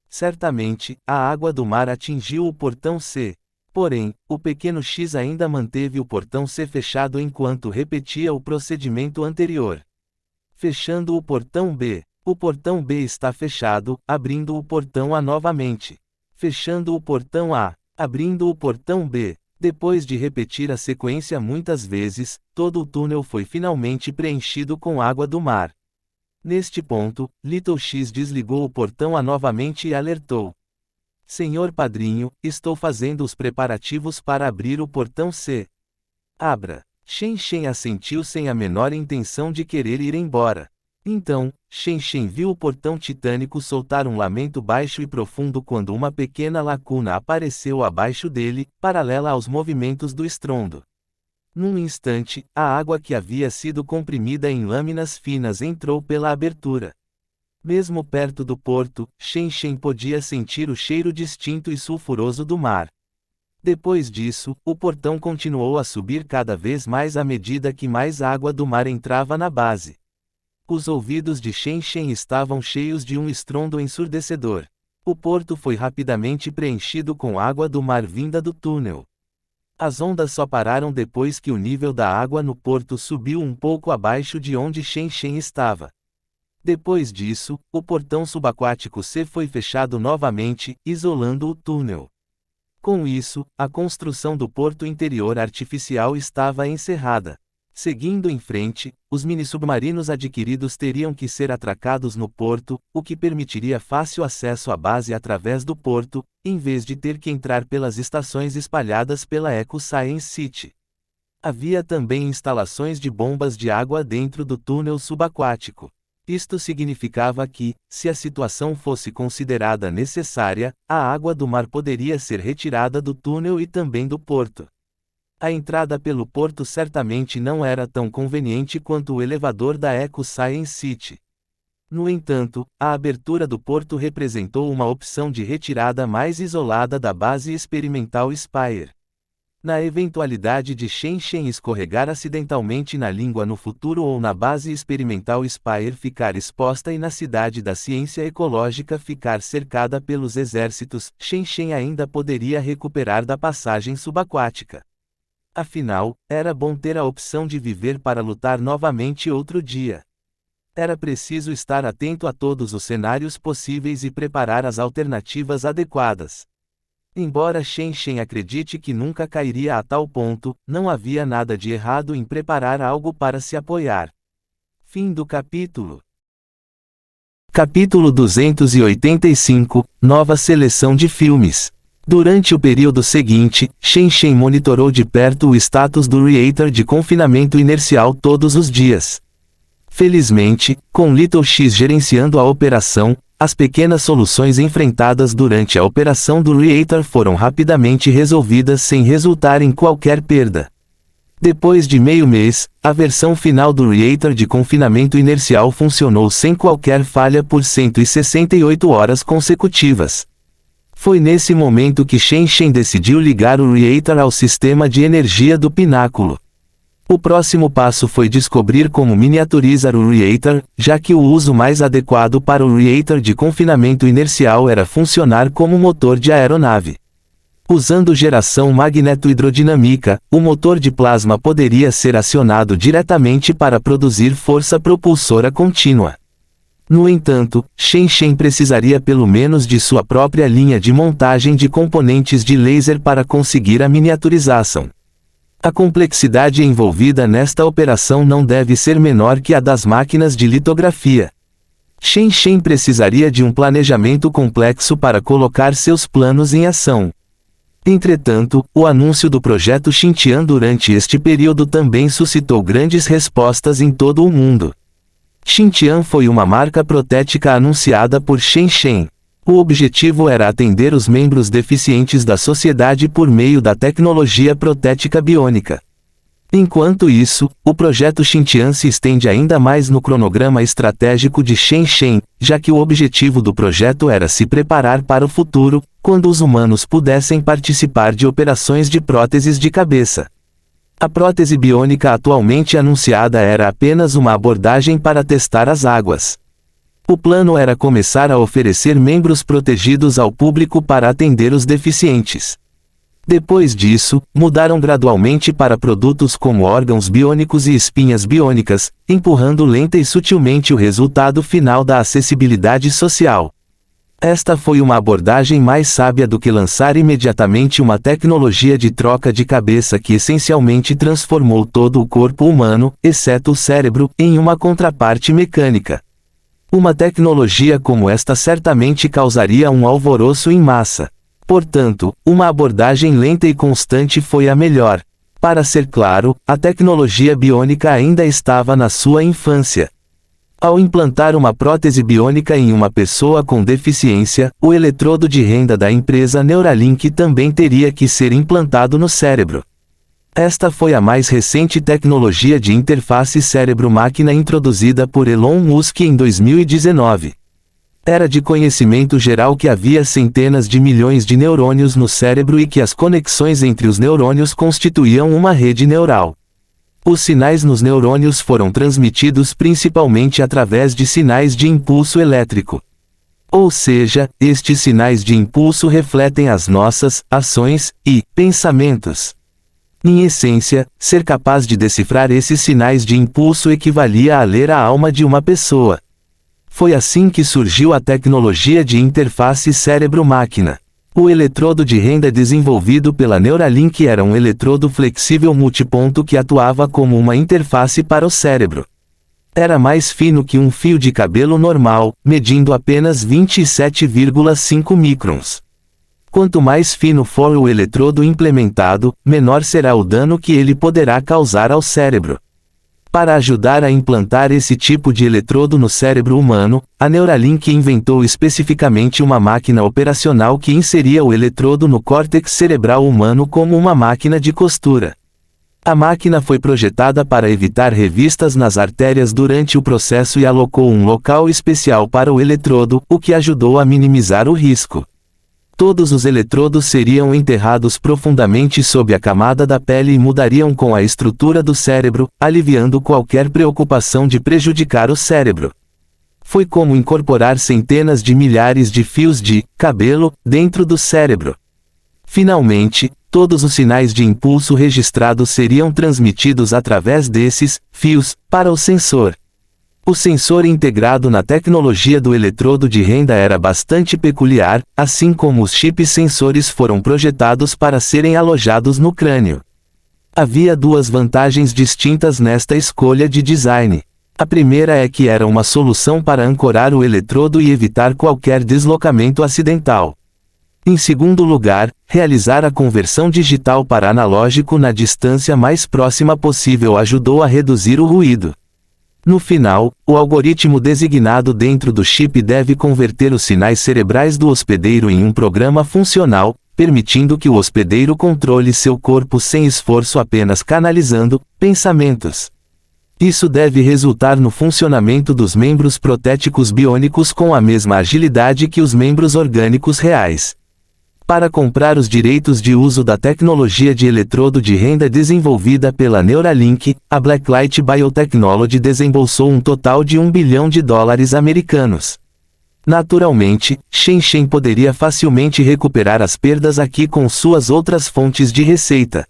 Certamente, a água do mar atingiu o portão C. Porém, o pequeno X ainda manteve o portão C fechado enquanto repetia o procedimento anterior. Fechando o portão B. O portão B está fechado, abrindo o portão A novamente. Fechando o portão A. Abrindo o portão B. Depois de repetir a sequência muitas vezes, todo o túnel foi finalmente preenchido com água do mar. Neste ponto, Little X desligou o portão A novamente e alertou. Senhor Padrinho, estou fazendo os preparativos para abrir o portão C. Abra. Shen Shen assentiu sem a menor intenção de querer ir embora. Então, Shen Shen viu o portão titânico soltar um lamento baixo e profundo quando uma pequena lacuna apareceu abaixo dele, paralela aos movimentos do estrondo. Num instante, a água que havia sido comprimida em lâminas finas entrou pela abertura. Mesmo perto do porto, Shen Shen podia sentir o cheiro distinto e sulfuroso do mar. Depois disso, o portão continuou a subir cada vez mais à medida que mais água do mar entrava na base. Os ouvidos de Shen Shen estavam cheios de um estrondo ensurdecedor. O porto foi rapidamente preenchido com água do mar vinda do túnel. As ondas só pararam depois que o nível da água no porto subiu um pouco abaixo de onde Shen Shen estava. Depois disso, o portão subaquático C foi fechado novamente, isolando o túnel. Com isso, a construção do porto interior artificial estava encerrada. Seguindo em frente, os mini-submarinos adquiridos teriam que ser atracados no porto, o que permitiria fácil acesso à base através do porto, em vez de ter que entrar pelas estações espalhadas pela Eco Science City. Havia também instalações de bombas de água dentro do túnel subaquático. Isto significava que, se a situação fosse considerada necessária, a água do mar poderia ser retirada do túnel e também do porto. A entrada pelo porto certamente não era tão conveniente quanto o elevador da Eco Science City. No entanto, a abertura do porto representou uma opção de retirada mais isolada da base experimental Spire. Na eventualidade de Shen Shen escorregar acidentalmente na língua no futuro ou na base experimental Spire ficar exposta e na cidade da ciência ecológica ficar cercada pelos exércitos, Shen Shen ainda poderia recuperar da passagem subaquática. Afinal, era bom ter a opção de viver para lutar novamente outro dia. Era preciso estar atento a todos os cenários possíveis e preparar as alternativas adequadas. Embora Shen Shen acredite que nunca cairia a tal ponto, não havia nada de errado em preparar algo para se apoiar. Fim do capítulo. Capítulo 285 – Nova seleção de filmes. Durante o período seguinte, Shen Shen monitorou de perto o status do reator de confinamento inercial todos os dias. Felizmente, com Little X gerenciando a operação, as pequenas soluções enfrentadas durante a operação do reator foram rapidamente resolvidas sem resultar em qualquer perda. Depois de meio mês, a versão final do reator de confinamento inercial funcionou sem qualquer falha por 168 horas consecutivas. Foi nesse momento que Shen Shen decidiu ligar o reator ao sistema de energia do pináculo. O próximo passo foi descobrir como miniaturizar o reator, já que o uso mais adequado para o reator de confinamento inercial era funcionar como motor de aeronave. Usando geração magneto-hidrodinâmica, o motor de plasma poderia ser acionado diretamente para produzir força propulsora contínua. No entanto, Shen Shen precisaria pelo menos de sua própria linha de montagem de componentes de laser para conseguir a miniaturização. A complexidade envolvida nesta operação não deve ser menor que a das máquinas de litografia. Shen Shen precisaria de um planejamento complexo para colocar seus planos em ação. Entretanto, o anúncio do projeto Xintian durante este período também suscitou grandes respostas em todo o mundo. Xintian foi uma marca protética anunciada por Shen Shen. O objetivo era atender os membros deficientes da sociedade por meio da tecnologia protética biônica. Enquanto isso, o projeto Xintian se estende ainda mais no cronograma estratégico de Shen Shen, já que o objetivo do projeto era se preparar para o futuro, quando os humanos pudessem participar de operações de próteses de cabeça. A prótese biônica atualmente anunciada era apenas uma abordagem para testar as águas. O plano era começar a oferecer membros protegidos ao público para atender os deficientes. Depois disso, mudaram gradualmente para produtos como órgãos biônicos e espinhas biônicas, empurrando lenta e sutilmente o resultado final da acessibilidade social. Esta foi uma abordagem mais sábia do que lançar imediatamente uma tecnologia de troca de cabeça que essencialmente transformou todo o corpo humano, exceto o cérebro, em uma contraparte mecânica. Uma tecnologia como esta certamente causaria um alvoroço em massa. Portanto, uma abordagem lenta e constante foi a melhor. Para ser claro, a tecnologia biônica ainda estava na sua infância. Ao implantar uma prótese biônica em uma pessoa com deficiência, o eletrodo de renda da empresa Neuralink também teria que ser implantado no cérebro. Esta foi a mais recente tecnologia de interface cérebro-máquina introduzida por Elon Musk em 2019. Era de conhecimento geral que havia centenas de milhões de neurônios no cérebro e que as conexões entre os neurônios constituíam uma rede neural. Os sinais nos neurônios foram transmitidos principalmente através de sinais de impulso elétrico. Ou seja, estes sinais de impulso refletem as nossas ações e pensamentos. Em essência, ser capaz de decifrar esses sinais de impulso equivalia a ler a alma de uma pessoa. Foi assim que surgiu a tecnologia de interface cérebro-máquina. O eletrodo de renda desenvolvido pela Neuralink era um eletrodo flexível multiponto que atuava como uma interface para o cérebro. Era mais fino que um fio de cabelo normal, medindo apenas 27,5 microns. Quanto mais fino for o eletrodo implementado, menor será o dano que ele poderá causar ao cérebro. Para ajudar a implantar esse tipo de eletrodo no cérebro humano, a Neuralink inventou especificamente uma máquina operacional que inseria o eletrodo no córtex cerebral humano como uma máquina de costura. A máquina foi projetada para evitar revistas nas artérias durante o processo e alocou um local especial para o eletrodo, o que ajudou a minimizar o risco. Todos os eletrodos seriam enterrados profundamente sob a camada da pele e mudariam com a estrutura do cérebro, aliviando qualquer preocupação de prejudicar o cérebro. Foi como incorporar centenas de milhares de fios de cabelo dentro do cérebro. Finalmente, todos os sinais de impulso registrados seriam transmitidos através desses fios para o sensor. O sensor integrado na tecnologia do eletrodo de renda era bastante peculiar, assim como os chips sensores foram projetados para serem alojados no crânio. Havia duas vantagens distintas nesta escolha de design. A primeira é que era uma solução para ancorar o eletrodo e evitar qualquer deslocamento acidental. Em segundo lugar, realizar a conversão digital para analógico na distância mais próxima possível ajudou a reduzir o ruído. No final, o algoritmo designado dentro do chip deve converter os sinais cerebrais do hospedeiro em um programa funcional, permitindo que o hospedeiro controle seu corpo sem esforço, apenas canalizando pensamentos. Isso deve resultar no funcionamento dos membros protéticos biônicos com a mesma agilidade que os membros orgânicos reais. Para comprar os direitos de uso da tecnologia de eletrodo de renda desenvolvida pela Neuralink, a Blacklight Biotechnology desembolsou um total de $1 bilhão americanos. Naturalmente, Shenzhen poderia facilmente recuperar as perdas aqui com suas outras fontes de receita.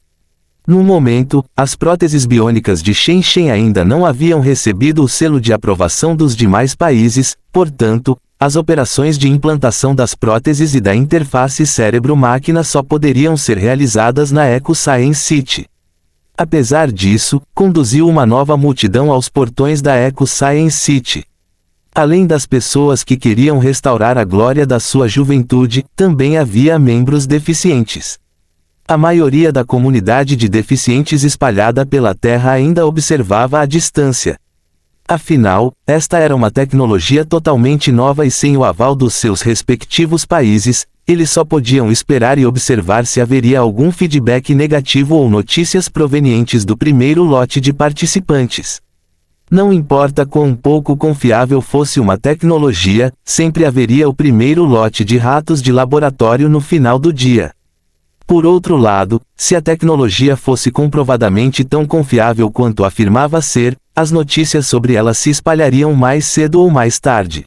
No momento, as próteses biônicas de Shenzhen ainda não haviam recebido o selo de aprovação dos demais países, portanto, as operações de implantação das próteses e da interface cérebro-máquina só poderiam ser realizadas na Eco Science City. Apesar disso, conduziu uma nova multidão aos portões da Eco Science City. Além das pessoas que queriam restaurar a glória da sua juventude, também havia membros deficientes. A maioria da comunidade de deficientes espalhada pela Terra ainda observava à distância. Afinal, esta era uma tecnologia totalmente nova e sem o aval dos seus respectivos países, eles só podiam esperar e observar se haveria algum feedback negativo ou notícias provenientes do primeiro lote de participantes. Não importa quão pouco confiável fosse uma tecnologia, sempre haveria o primeiro lote de ratos de laboratório no final do dia. Por outro lado, se a tecnologia fosse comprovadamente tão confiável quanto afirmava ser, as notícias sobre ela se espalhariam mais cedo ou mais tarde.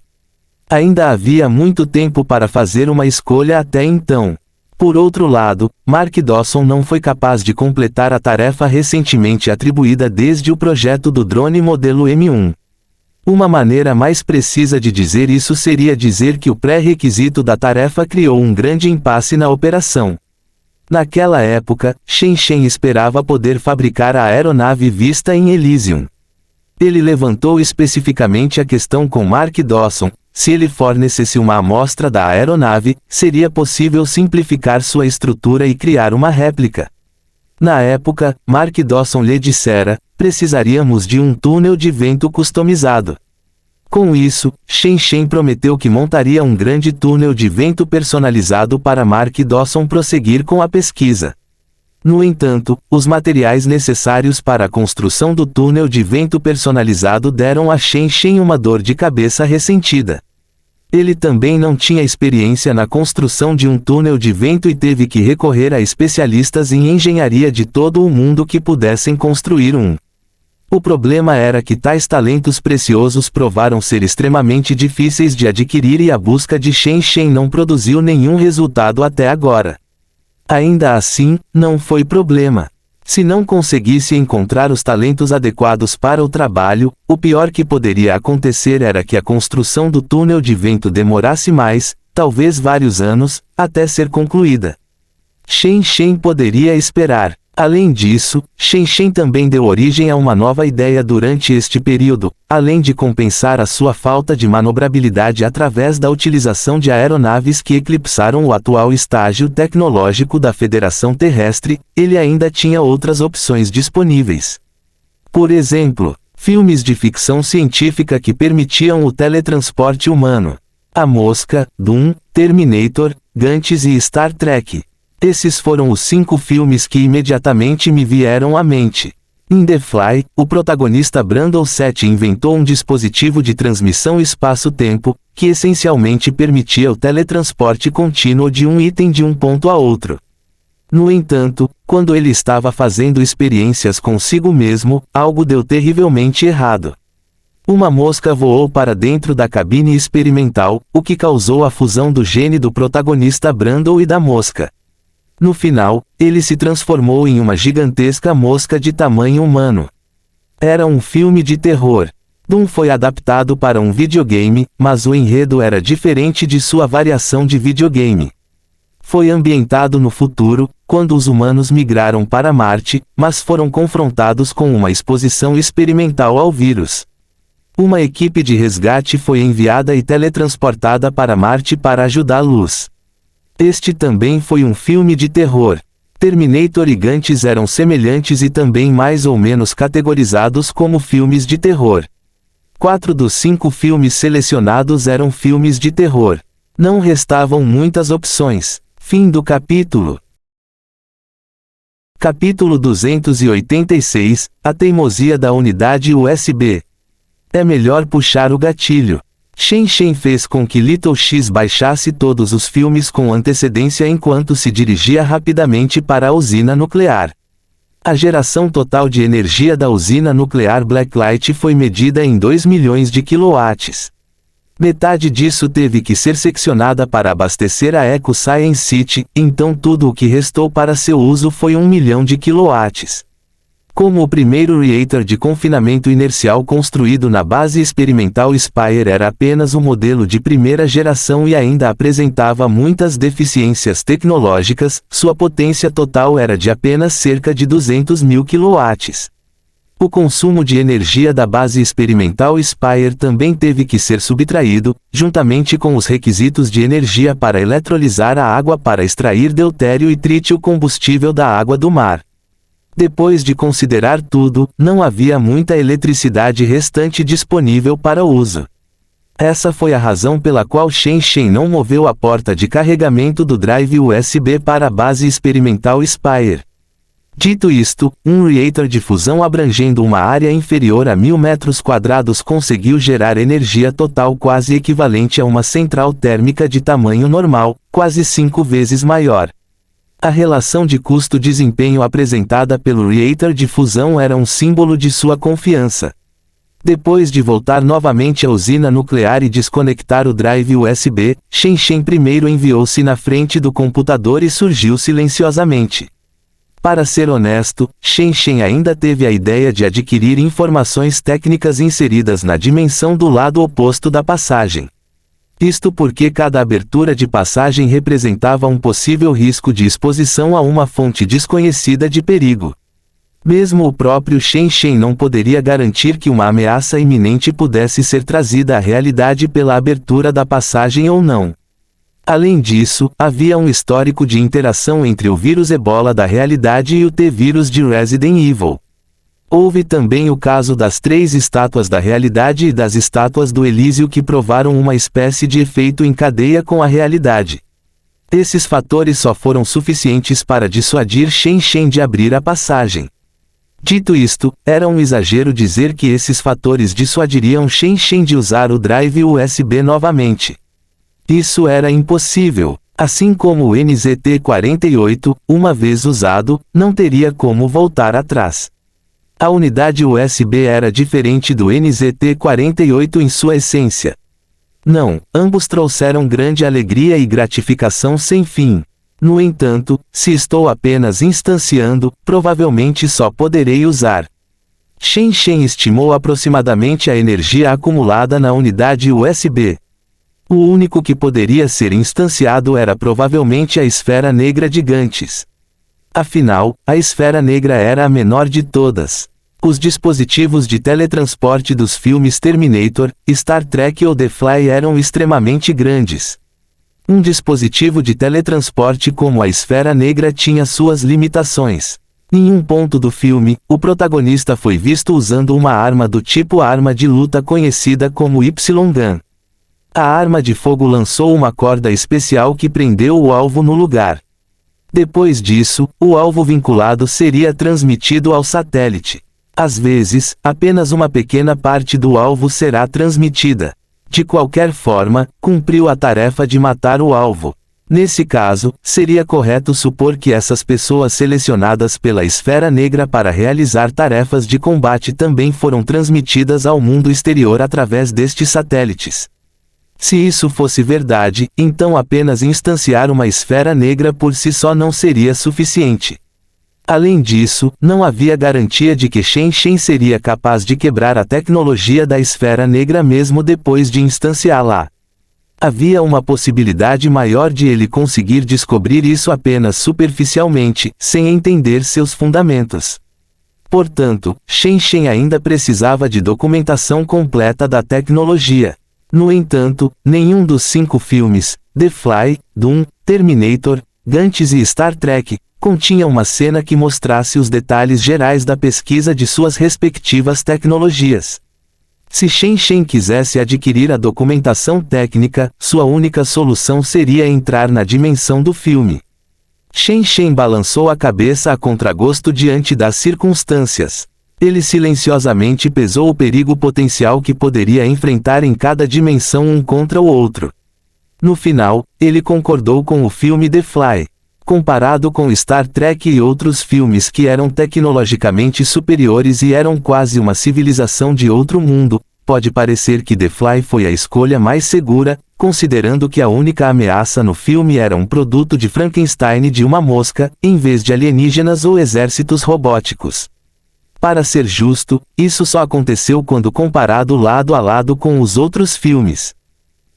Ainda havia muito tempo para fazer uma escolha até então. Por outro lado, Mark Dawson não foi capaz de completar a tarefa recentemente atribuída desde o projeto do drone modelo M1. Uma maneira mais precisa de dizer isso seria dizer que o pré-requisito da tarefa criou um grande impasse na operação. Naquela época, Shenzhen esperava poder fabricar a aeronave vista em Elysium. Ele levantou especificamente a questão com Mark Dawson: se ele fornecesse uma amostra da aeronave, seria possível simplificar sua estrutura e criar uma réplica. Na época, Mark Dawson lhe dissera: precisaríamos de um túnel de vento customizado. Com isso, Shenzhen prometeu que montaria um grande túnel de vento personalizado para Mark Dawson prosseguir com a pesquisa. No entanto, os materiais necessários para a construção do túnel de vento personalizado deram a Shenzhen uma dor de cabeça ressentida. Ele também não tinha experiência na construção de um túnel de vento e teve que recorrer a especialistas em engenharia de todo o mundo que pudessem construir um. O problema era que tais talentos preciosos provaram ser extremamente difíceis de adquirir e a busca de Shen Shen não produziu nenhum resultado até agora. Ainda assim, não foi problema. Se não conseguisse encontrar os talentos adequados para o trabalho, o pior que poderia acontecer era que a construção do túnel de vento demorasse mais, talvez vários anos, até ser concluída. Shen Shen poderia esperar. Além disso, Shen Shen também deu origem a uma nova ideia durante este período, além de compensar a sua falta de manobrabilidade através da utilização de aeronaves que eclipsaram o atual estágio tecnológico da Federação Terrestre, ele ainda tinha outras opções disponíveis. Por exemplo, filmes de ficção científica que permitiam o teletransporte humano. A Mosca, Doom, Terminator, Gantz e Star Trek. Esses foram os 5 filmes que imediatamente me vieram à mente. Em The Fly, o protagonista Brandon Sett inventou um dispositivo de transmissão espaço-tempo, que essencialmente permitia o teletransporte contínuo de um item de um ponto a outro. No entanto, quando ele estava fazendo experiências consigo mesmo, algo deu terrivelmente errado. Uma mosca voou para dentro da cabine experimental, o que causou a fusão do gene do protagonista Brandon e da mosca. No final, ele se transformou em uma gigantesca mosca de tamanho humano. Era um filme de terror. Doom foi adaptado para um videogame, mas o enredo era diferente de sua variação de videogame. Foi ambientado no futuro, quando os humanos migraram para Marte, mas foram confrontados com uma exposição experimental ao vírus. Uma equipe de resgate foi enviada e teletransportada para Marte para ajudá-los. Este também foi um filme de terror. Terminator e Gantz eram semelhantes e também mais ou menos categorizados como filmes de terror. 4 dos 5 filmes selecionados eram filmes de terror. Não restavam muitas opções. Fim do capítulo. Capítulo 286, A teimosia da unidade USB. É melhor puxar o gatilho. Shen Shen fez com que Little X baixasse todos os filmes com antecedência enquanto se dirigia rapidamente para a usina nuclear. A geração total de energia da usina nuclear Blacklight foi medida em 2 milhões de quilowatts. Metade disso teve que ser seccionada para abastecer a Eco Science City, então tudo o que restou para seu uso foi 1 milhão de quilowatts. Como o primeiro reator de confinamento inercial construído na base experimental Spire era apenas um modelo de primeira geração e ainda apresentava muitas deficiências tecnológicas, sua potência total era de apenas cerca de 200 mil quilowatts. O consumo de energia da base experimental Spire também teve que ser subtraído, juntamente com os requisitos de energia para eletrolizar a água para extrair deutério e trítio combustível da água do mar. Depois de considerar tudo, não havia muita eletricidade restante disponível para uso. Essa foi a razão pela qual Shen Shen não moveu a porta de carregamento do drive USB para a base experimental Spire. Dito isto, um reator de fusão abrangendo uma área inferior a 1000 metros quadrados conseguiu gerar energia total quase equivalente a uma central térmica de tamanho normal, quase 5 vezes maior. A relação de custo-desempenho apresentada pelo reator de fusão era um símbolo de sua confiança. Depois de voltar novamente à usina nuclear e desconectar o drive USB, Shen Shen primeiro enviou-se na frente do computador e surgiu silenciosamente. Para ser honesto, Shen Shen ainda teve a ideia de adquirir informações técnicas inseridas na dimensão do lado oposto da passagem. Isto porque cada abertura de passagem representava um possível risco de exposição a uma fonte desconhecida de perigo. Mesmo o próprio Shen Shen não poderia garantir que uma ameaça iminente pudesse ser trazida à realidade pela abertura da passagem ou não. Além disso, havia um histórico de interação entre o vírus Ebola da realidade e o T-vírus de Resident Evil. Houve também o caso das 3 estátuas da realidade e das estátuas do Elísio que provaram uma espécie de efeito em cadeia com a realidade. Esses fatores só foram suficientes para dissuadir Shen Shen de abrir a passagem. Dito isto, era um exagero dizer que esses fatores dissuadiriam Shen Shen de usar o drive USB novamente. Isso era impossível. Assim como o NZT-48, uma vez usado, não teria como voltar atrás. A unidade USB era diferente do NZT-48 em sua essência. Não, ambos trouxeram grande alegria e gratificação sem fim. No entanto, se estou apenas instanciando, provavelmente só poderei usar. Shen Shen estimou aproximadamente a energia acumulada na unidade USB. O único que poderia ser instanciado era provavelmente a esfera negra de Gantes. Afinal, a esfera negra era a menor de todas. Os dispositivos de teletransporte dos filmes Terminator, Star Trek ou The Fly eram extremamente grandes. Um dispositivo de teletransporte como a esfera negra tinha suas limitações. Em um ponto do filme, o protagonista foi visto usando uma arma do tipo arma de luta conhecida como Y-Gun. A arma de fogo lançou uma corda especial que prendeu o alvo no lugar. Depois disso, o alvo vinculado seria transmitido ao satélite. Às vezes, apenas uma pequena parte do alvo será transmitida. De qualquer forma, cumpriu a tarefa de matar o alvo. Nesse caso, seria correto supor que essas pessoas selecionadas pela esfera negra para realizar tarefas de combate também foram transmitidas ao mundo exterior através destes satélites. Se isso fosse verdade, então apenas instanciar uma esfera negra por si só não seria suficiente. Além disso, não havia garantia de que Shen Shen seria capaz de quebrar a tecnologia da esfera negra mesmo depois de instanciá-la. Havia uma possibilidade maior de ele conseguir descobrir isso apenas superficialmente, sem entender seus fundamentos. Portanto, Shen Shen ainda precisava de documentação completa da tecnologia. No entanto, nenhum dos 5 filmes, The Fly, Doom, Terminator, Gantes e Star Trek, continha uma cena que mostrasse os detalhes gerais da pesquisa de suas respectivas tecnologias. Se Shen Shen quisesse adquirir a documentação técnica, sua única solução seria entrar na dimensão do filme. Shen Shen balançou a cabeça a contragosto diante das circunstâncias. Ele silenciosamente pesou o perigo potencial que poderia enfrentar em cada dimensão um contra o outro. No final, ele concordou com o filme The Fly. Comparado com Star Trek e outros filmes que eram tecnologicamente superiores e eram quase uma civilização de outro mundo, pode parecer que The Fly foi a escolha mais segura, considerando que a única ameaça no filme era um produto de Frankenstein de uma mosca, em vez de alienígenas ou exércitos robóticos. Para ser justo, isso só aconteceu quando comparado lado a lado com os outros filmes.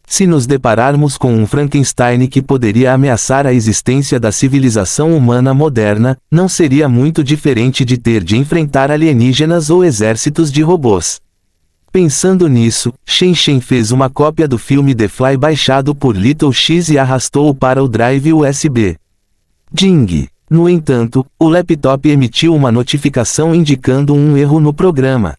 Se nos depararmos com um Frankenstein que poderia ameaçar a existência da civilização humana moderna, não seria muito diferente de ter de enfrentar alienígenas ou exércitos de robôs. Pensando nisso, Shen Shen fez uma cópia do filme The Fly baixado por Little X e arrastou-o para o drive USB. Ding! No entanto, o laptop emitiu uma notificação indicando um erro no programa.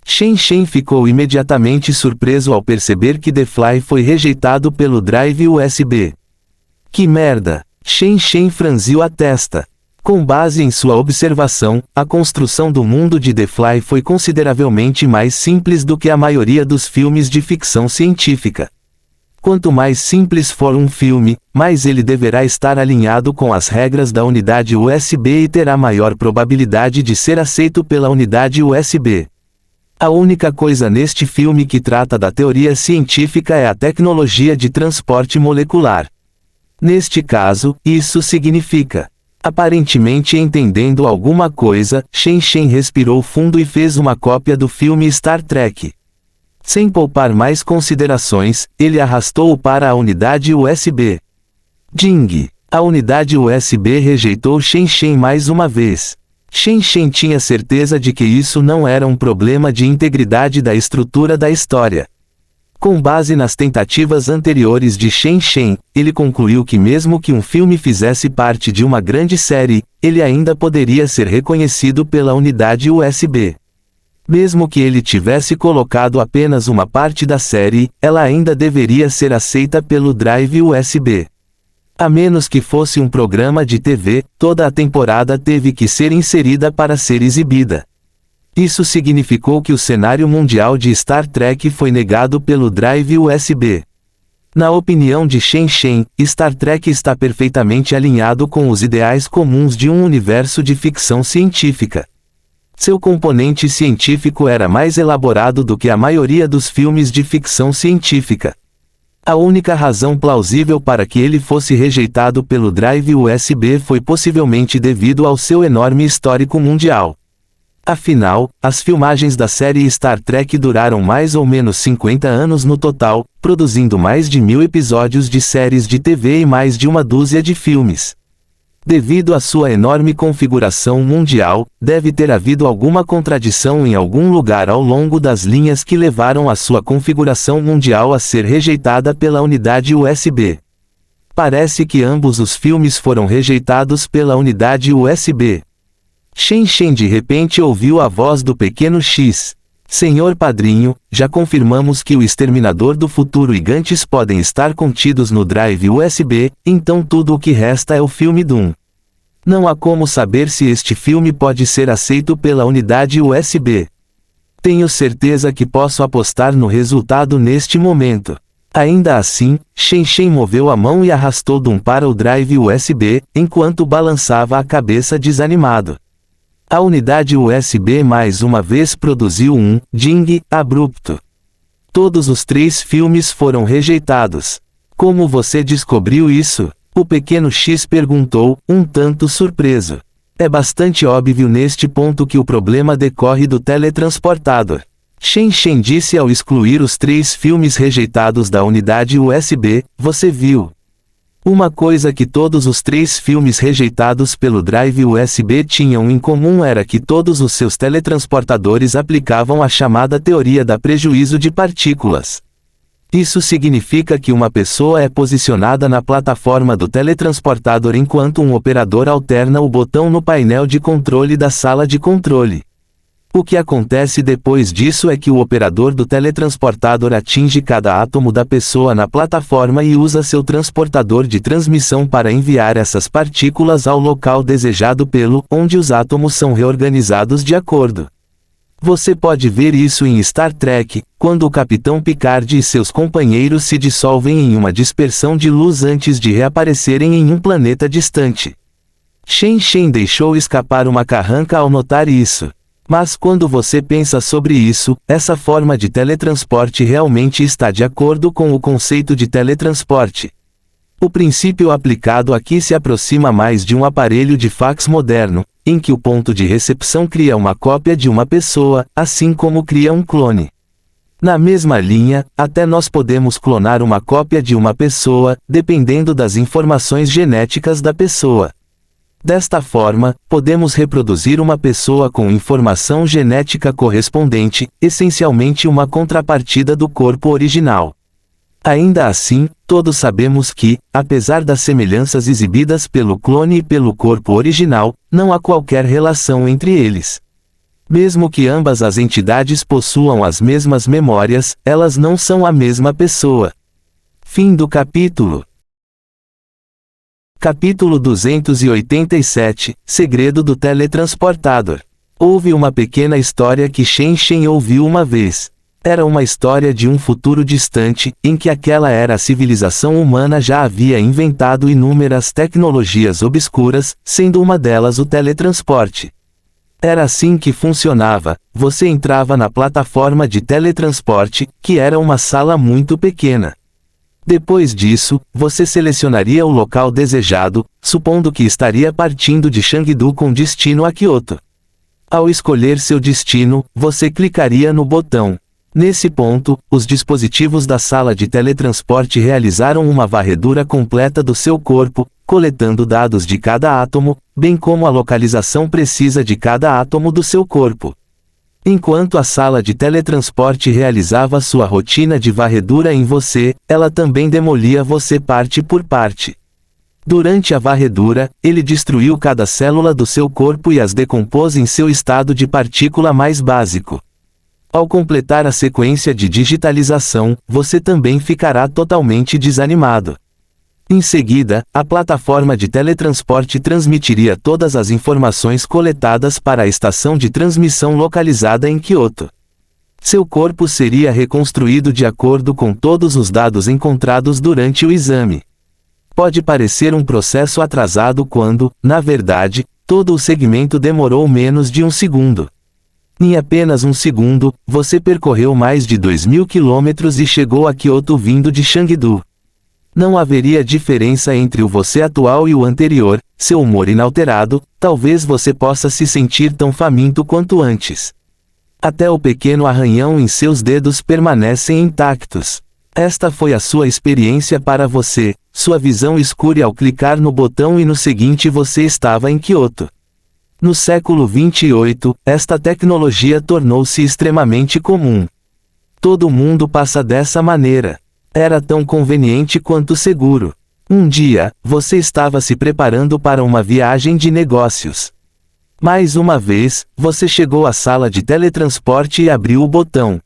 Shen Shen ficou imediatamente surpreso ao perceber que The Fly foi rejeitado pelo drive USB. Que merda! Shen Shen franziu a testa. Com base em sua observação, a construção do mundo de The Fly foi consideravelmente mais simples do que a maioria dos filmes de ficção científica. Quanto mais simples for um filme, mais ele deverá estar alinhado com as regras da unidade USB e terá maior probabilidade de ser aceito pela unidade USB. A única coisa neste filme que trata da teoria científica é a tecnologia de transporte molecular. Neste caso, isso significa. Aparentemente entendendo alguma coisa, Shen Shen respirou fundo e fez uma cópia do filme Star Trek. Sem poupar mais considerações, ele arrastou-o para a unidade USB. Ding! A unidade USB rejeitou Shen Shen mais uma vez. Shen Shen tinha certeza de que isso não era um problema de integridade da estrutura da história. Com base nas tentativas anteriores de Shen Shen, ele concluiu que mesmo que um filme fizesse parte de uma grande série, ele ainda poderia ser reconhecido pela unidade USB. Mesmo que ele tivesse colocado apenas uma parte da série, ela ainda deveria ser aceita pelo drive USB. A menos que fosse um programa de TV, toda a temporada teve que ser inserida para ser exibida. Isso significou que o cenário mundial de Star Trek foi negado pelo drive USB. Na opinião de Shen Shen, Star Trek está perfeitamente alinhado com os ideais comuns de um universo de ficção científica. Seu componente científico era mais elaborado do que a maioria dos filmes de ficção científica. A única razão plausível para que ele fosse rejeitado pelo drive USB foi possivelmente devido ao seu enorme histórico mundial. Afinal, as filmagens da série Star Trek duraram mais ou menos 50 anos no total, produzindo mais de 1000 episódios de séries de TV e mais de uma dúzia de filmes. Devido à sua enorme configuração mundial, deve ter havido alguma contradição em algum lugar ao longo das linhas que levaram a sua configuração mundial a ser rejeitada pela unidade USB. Parece que ambos os filmes foram rejeitados pela unidade USB. Shen Shen de repente ouviu a voz do pequeno X. Senhor Padrinho, já confirmamos que o Exterminador do Futuro e Gantz podem estar contidos no drive USB, então tudo o que resta é o filme Doom. Não há como saber se este filme pode ser aceito pela unidade USB. Tenho certeza que posso apostar no resultado neste momento. Ainda assim, Shen Shen moveu a mão e arrastou Doom para o drive USB, enquanto balançava a cabeça desanimado. A unidade USB mais uma vez produziu um ding abrupto. Todos os 3 filmes foram rejeitados. Como você descobriu isso? O pequeno X perguntou, um tanto surpreso. É bastante óbvio neste ponto que o problema decorre do teletransportador. Shen Shen disse ao excluir os 3 filmes rejeitados da unidade USB, você viu. Uma coisa que todos os 3 filmes rejeitados pelo drive USB tinham em comum era que todos os seus teletransportadores aplicavam a chamada teoria da prejuízo de partículas. Isso significa que uma pessoa é posicionada na plataforma do teletransportador enquanto um operador alterna o botão no painel de controle da sala de controle. O que acontece depois disso é que o operador do teletransportador atinge cada átomo da pessoa na plataforma e usa seu transportador de transmissão para enviar essas partículas ao local desejado onde os átomos são reorganizados de acordo. Você pode ver isso em Star Trek, quando o Capitão Picard e seus companheiros se dissolvem em uma dispersão de luz antes de reaparecerem em um planeta distante. Shen Shen deixou escapar uma carranca ao notar isso. Mas quando você pensa sobre isso, essa forma de teletransporte realmente está de acordo com o conceito de teletransporte. O princípio aplicado aqui se aproxima mais de um aparelho de fax moderno, em que o ponto de recepção cria uma cópia de uma pessoa, assim como cria um clone. Na mesma linha, até nós podemos clonar uma cópia de uma pessoa, dependendo das informações genéticas da pessoa. Desta forma, podemos reproduzir uma pessoa com informação genética correspondente, essencialmente uma contrapartida do corpo original. Ainda assim, todos sabemos que, apesar das semelhanças exibidas pelo clone e pelo corpo original, não há qualquer relação entre eles. Mesmo que ambas as entidades possuam as mesmas memórias, elas não são a mesma pessoa. Fim do capítulo. Capítulo 287, Segredo do Teletransportador. Houve uma pequena história que Shen Shen ouviu uma vez. Era uma história de um futuro distante, em que aquela era a civilização humana já havia inventado inúmeras tecnologias obscuras, sendo uma delas o teletransporte. Era assim que funcionava, você entrava na plataforma de teletransporte, que era uma sala muito pequena. Depois disso, você selecionaria o local desejado, supondo que estaria partindo de Chengdu com destino a Kyoto. Ao escolher seu destino, você clicaria no botão. Nesse ponto, os dispositivos da sala de teletransporte realizaram uma varredura completa do seu corpo, coletando dados de cada átomo, bem como a localização precisa de cada átomo do seu corpo. Enquanto a sala de teletransporte realizava sua rotina de varredura em você, ela também demolia você parte por parte. Durante a varredura, ele destruiu cada célula do seu corpo e as decompôs em seu estado de partícula mais básico. Ao completar a sequência de digitalização, você também ficará totalmente desanimado. Em seguida, a plataforma de teletransporte transmitiria todas as informações coletadas para a estação de transmissão localizada em Kyoto. Seu corpo seria reconstruído de acordo com todos os dados encontrados durante o exame. Pode parecer um processo atrasado quando, na verdade, todo o segmento demorou menos de um segundo. Em apenas um segundo, você percorreu mais de 2.000 quilômetros e chegou a Kyoto vindo de Chengdu. Não haveria diferença entre o você atual e o anterior, seu humor inalterado, talvez você possa se sentir tão faminto quanto antes. Até o pequeno arranhão em seus dedos permanecem intactos. Esta foi a sua experiência para você, sua visão escura ao clicar no botão e no seguinte você estava em Kyoto. No século 28, esta tecnologia tornou-se extremamente comum. Todo mundo passa dessa maneira. Era tão conveniente quanto seguro. Um dia, você estava se preparando para uma viagem de negócios. Mais uma vez, você chegou à sala de teletransporte e abriu o botão.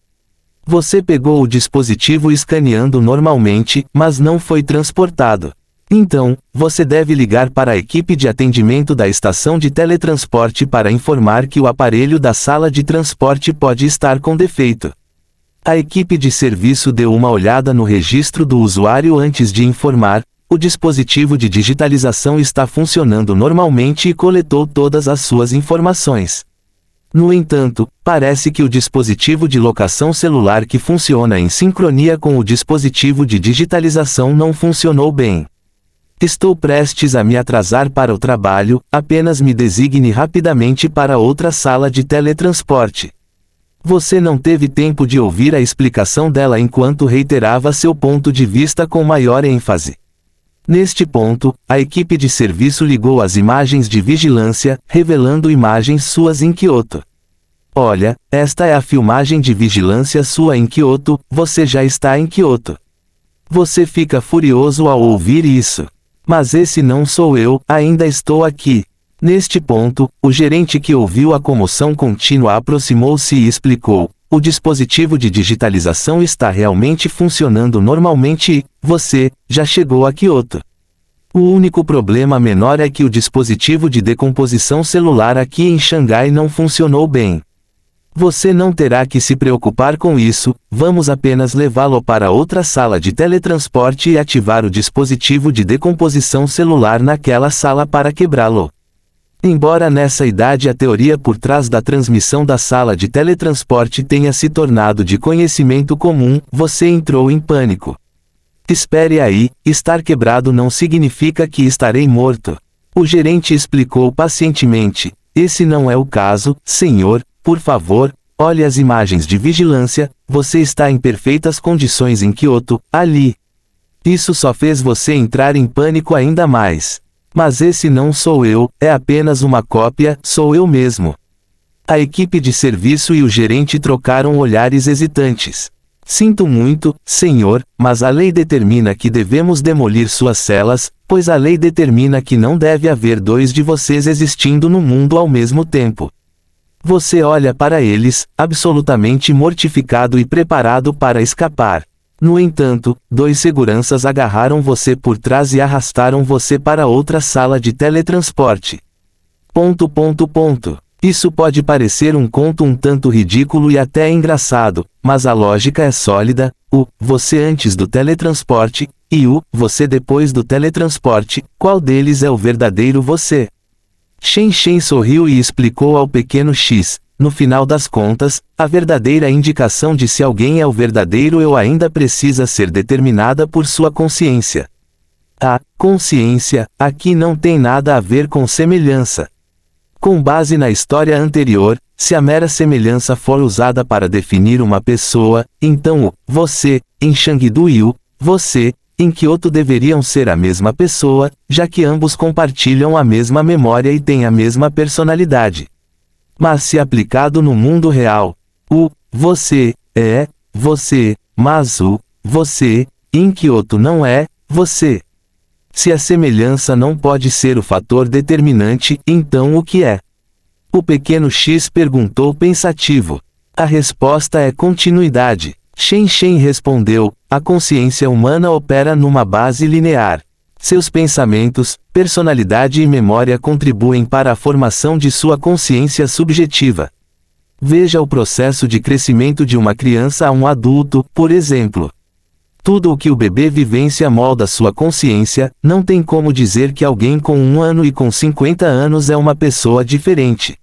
Você pegou o dispositivo escaneando normalmente, mas não foi transportado. Então, você deve ligar para a equipe de atendimento da estação de teletransporte para informar que o aparelho da sala de transporte pode estar com defeito. A equipe de serviço deu uma olhada no registro do usuário antes de informar: o dispositivo de digitalização está funcionando normalmente e coletou todas as suas informações. No entanto, parece que o dispositivo de locação celular que funciona em sincronia com o dispositivo de digitalização não funcionou bem. Estou prestes a me atrasar para o trabalho, apenas me designe rapidamente para outra sala de teletransporte. Você não teve tempo de ouvir a explicação dela enquanto reiterava seu ponto de vista com maior ênfase. Neste ponto, a equipe de serviço ligou as imagens de vigilância, revelando imagens suas em Kyoto. Olha, esta é a filmagem de vigilância sua em Kyoto, você já está em Kyoto. Você fica furioso ao ouvir isso. Mas esse não sou eu, ainda estou aqui. Neste ponto, o gerente que ouviu a comoção contínua aproximou-se e explicou: o dispositivo de digitalização está realmente funcionando normalmente e, você, já chegou a Kyoto. O único problema menor é que o dispositivo de decomposição celular aqui em Xangai não funcionou bem. Você não terá que se preocupar com isso, vamos apenas levá-lo para outra sala de teletransporte e ativar o dispositivo de decomposição celular naquela sala para quebrá-lo. Embora nessa idade a teoria por trás da transmissão da sala de teletransporte tenha se tornado de conhecimento comum, você entrou em pânico. Espere aí, estar quebrado não significa que estarei morto. O gerente explicou pacientemente: esse não é o caso, senhor, por favor, olhe as imagens de vigilância, você está em perfeitas condições em Kyoto, ali. Isso só fez você entrar em pânico ainda mais. Mas esse não sou eu, é apenas uma cópia, sou eu mesmo. A equipe de serviço e o gerente trocaram olhares hesitantes. Sinto muito, senhor, mas a lei determina que devemos demolir suas celas, pois a lei determina que não deve haver dois de vocês existindo no mundo ao mesmo tempo. Você olha para eles, absolutamente mortificado e preparado para escapar. No entanto, dois seguranças agarraram você por trás e arrastaram você para outra sala de teletransporte. Isso pode parecer um conto um tanto ridículo e até engraçado, mas a lógica é sólida: o você antes do teletransporte e o você depois do teletransporte, qual deles é o verdadeiro você? Shen Shen sorriu e explicou ao pequeno X: no final das contas, a verdadeira indicação de se alguém é o verdadeiro eu ainda precisa ser determinada por sua consciência. A consciência aqui não tem nada a ver com semelhança. Com base na história anterior, se a mera semelhança for usada para definir uma pessoa, então o você em Chengdu e o você em Kyoto deveriam ser a mesma pessoa, já que ambos compartilham a mesma memória e têm a mesma personalidade. Mas se aplicado no mundo real, o você é você, mas o você em Kyoto não é você. Se a semelhança não pode ser o fator determinante, então o que é? O pequeno X perguntou pensativo. A resposta é continuidade. Shen Shen respondeu: a consciência humana opera numa base linear. Seus pensamentos, personalidade e memória contribuem para a formação de sua consciência subjetiva. Veja o processo de crescimento de uma criança a um adulto, por exemplo. Tudo o que o bebê vivencia molda sua consciência, não tem como dizer que alguém com 1 ano e com 50 anos é uma pessoa diferente.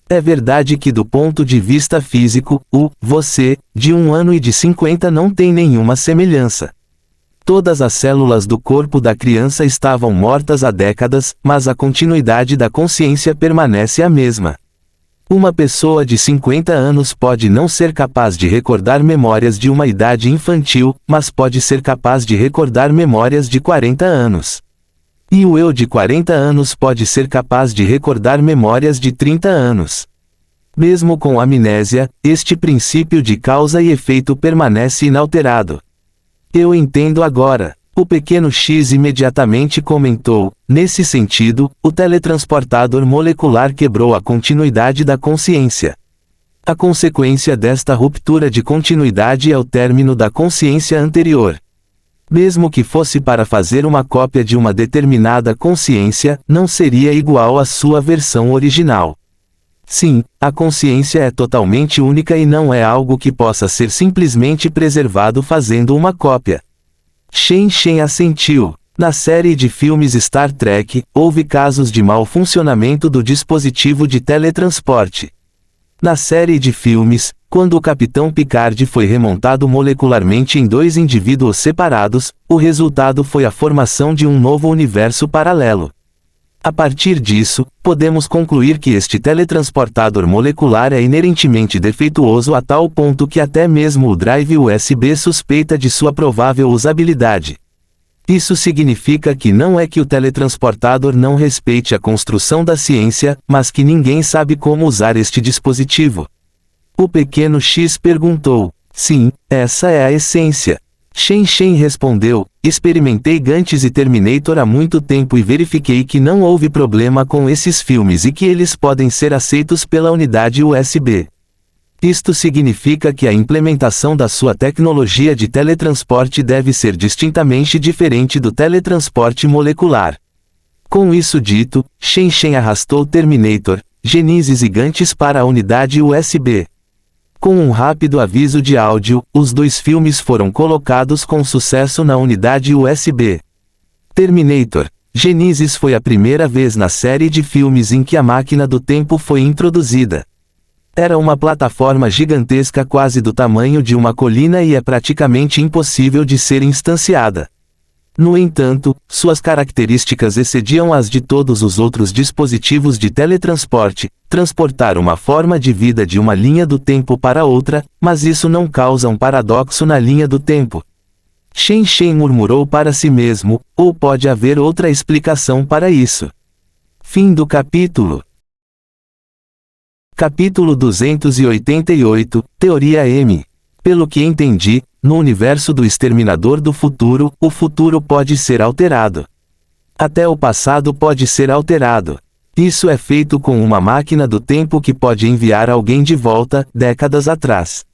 É verdade que do ponto de vista físico, você, de 1 ano e de 50 não tem nenhuma semelhança. Todas as células do corpo da criança estavam mortas há décadas, mas a continuidade da consciência permanece a mesma. Uma pessoa de 50 anos pode não ser capaz de recordar memórias de uma idade infantil, mas pode ser capaz de recordar memórias de 40 anos. E o eu de 40 anos pode ser capaz de recordar memórias de 30 anos. Mesmo com amnésia, este princípio de causa e efeito permanece inalterado. Eu entendo agora. O pequeno X imediatamente comentou: nesse sentido, o teletransportador molecular quebrou a continuidade da consciência. A consequência desta ruptura de continuidade é o término da consciência anterior. Mesmo que fosse para fazer uma cópia de uma determinada consciência, não seria igual à sua versão original. Sim, a consciência é totalmente única e não é algo que possa ser simplesmente preservado fazendo uma cópia. Shen Shen assentiu. Na série de filmes Star Trek, houve casos de mau funcionamento do dispositivo de teletransporte. Na série de filmes, quando o Capitão Picard foi remontado molecularmente em 2 indivíduos separados, o resultado foi a formação de um novo universo paralelo. A partir disso, podemos concluir que este teletransportador molecular é inerentemente defeituoso a tal ponto que até mesmo o drive USB suspeita de sua provável usabilidade. Isso significa que não é que o teletransportador não respeite a construção da ciência, mas que ninguém sabe como usar este dispositivo. O pequeno X perguntou: sim, essa é a essência. Shen Shen respondeu: experimentei Gantz e Terminator há muito tempo e verifiquei que não houve problema com esses filmes e que eles podem ser aceitos pela unidade USB. Isto significa que a implementação da sua tecnologia de teletransporte deve ser distintamente diferente do teletransporte molecular. Com isso dito, Shen Shen arrastou Terminator, Genesis e Gantz para a unidade USB. Com um rápido aviso de áudio, os 2 filmes foram colocados com sucesso na unidade USB. Terminator, Genesis foi a primeira vez na série de filmes em que a máquina do tempo foi introduzida. Era uma plataforma gigantesca quase do tamanho de uma colina e é praticamente impossível de ser instanciada. No entanto, suas características excediam as de todos os outros dispositivos de teletransporte, transportar uma forma de vida de uma linha do tempo para outra, mas isso não causa um paradoxo na linha do tempo. Shen Shen murmurou para si mesmo: ou pode haver outra explicação para isso. Fim do capítulo. Capítulo 288, Teoria M. Pelo que entendi, no universo do Exterminador do Futuro, o futuro pode ser alterado. Até o passado pode ser alterado. Isso é feito com uma máquina do tempo que pode enviar alguém de volta, décadas atrás.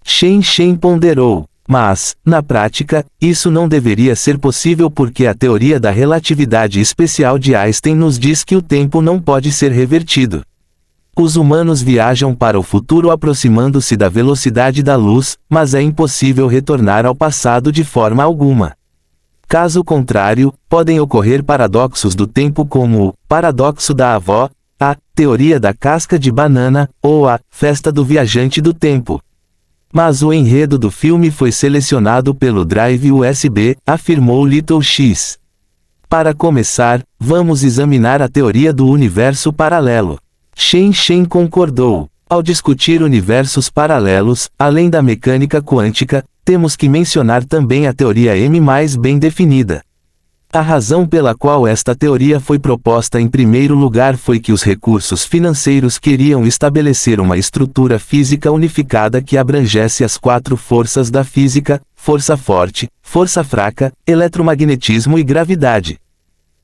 Shen Shen ponderou. Mas, na prática, isso não deveria ser possível porque a teoria da relatividade especial de Einstein nos diz que o tempo não pode ser revertido. Os humanos viajam para o futuro aproximando-se da velocidade da luz, mas é impossível retornar ao passado de forma alguma. Caso contrário, podem ocorrer paradoxos do tempo como o paradoxo da avó, a teoria da casca de banana, ou a festa do viajante do tempo. Mas o enredo do filme foi selecionado pelo drive USB, afirmou Little X. Para começar, vamos examinar a teoria do universo paralelo. Shen Shen concordou. Ao discutir universos paralelos, além da mecânica quântica, temos que mencionar também a teoria M mais bem definida. A razão pela qual esta teoria foi proposta em primeiro lugar foi que os recursos financeiros queriam estabelecer uma estrutura física unificada que abrangesse as 4 forças da física: força forte, força fraca, eletromagnetismo e gravidade.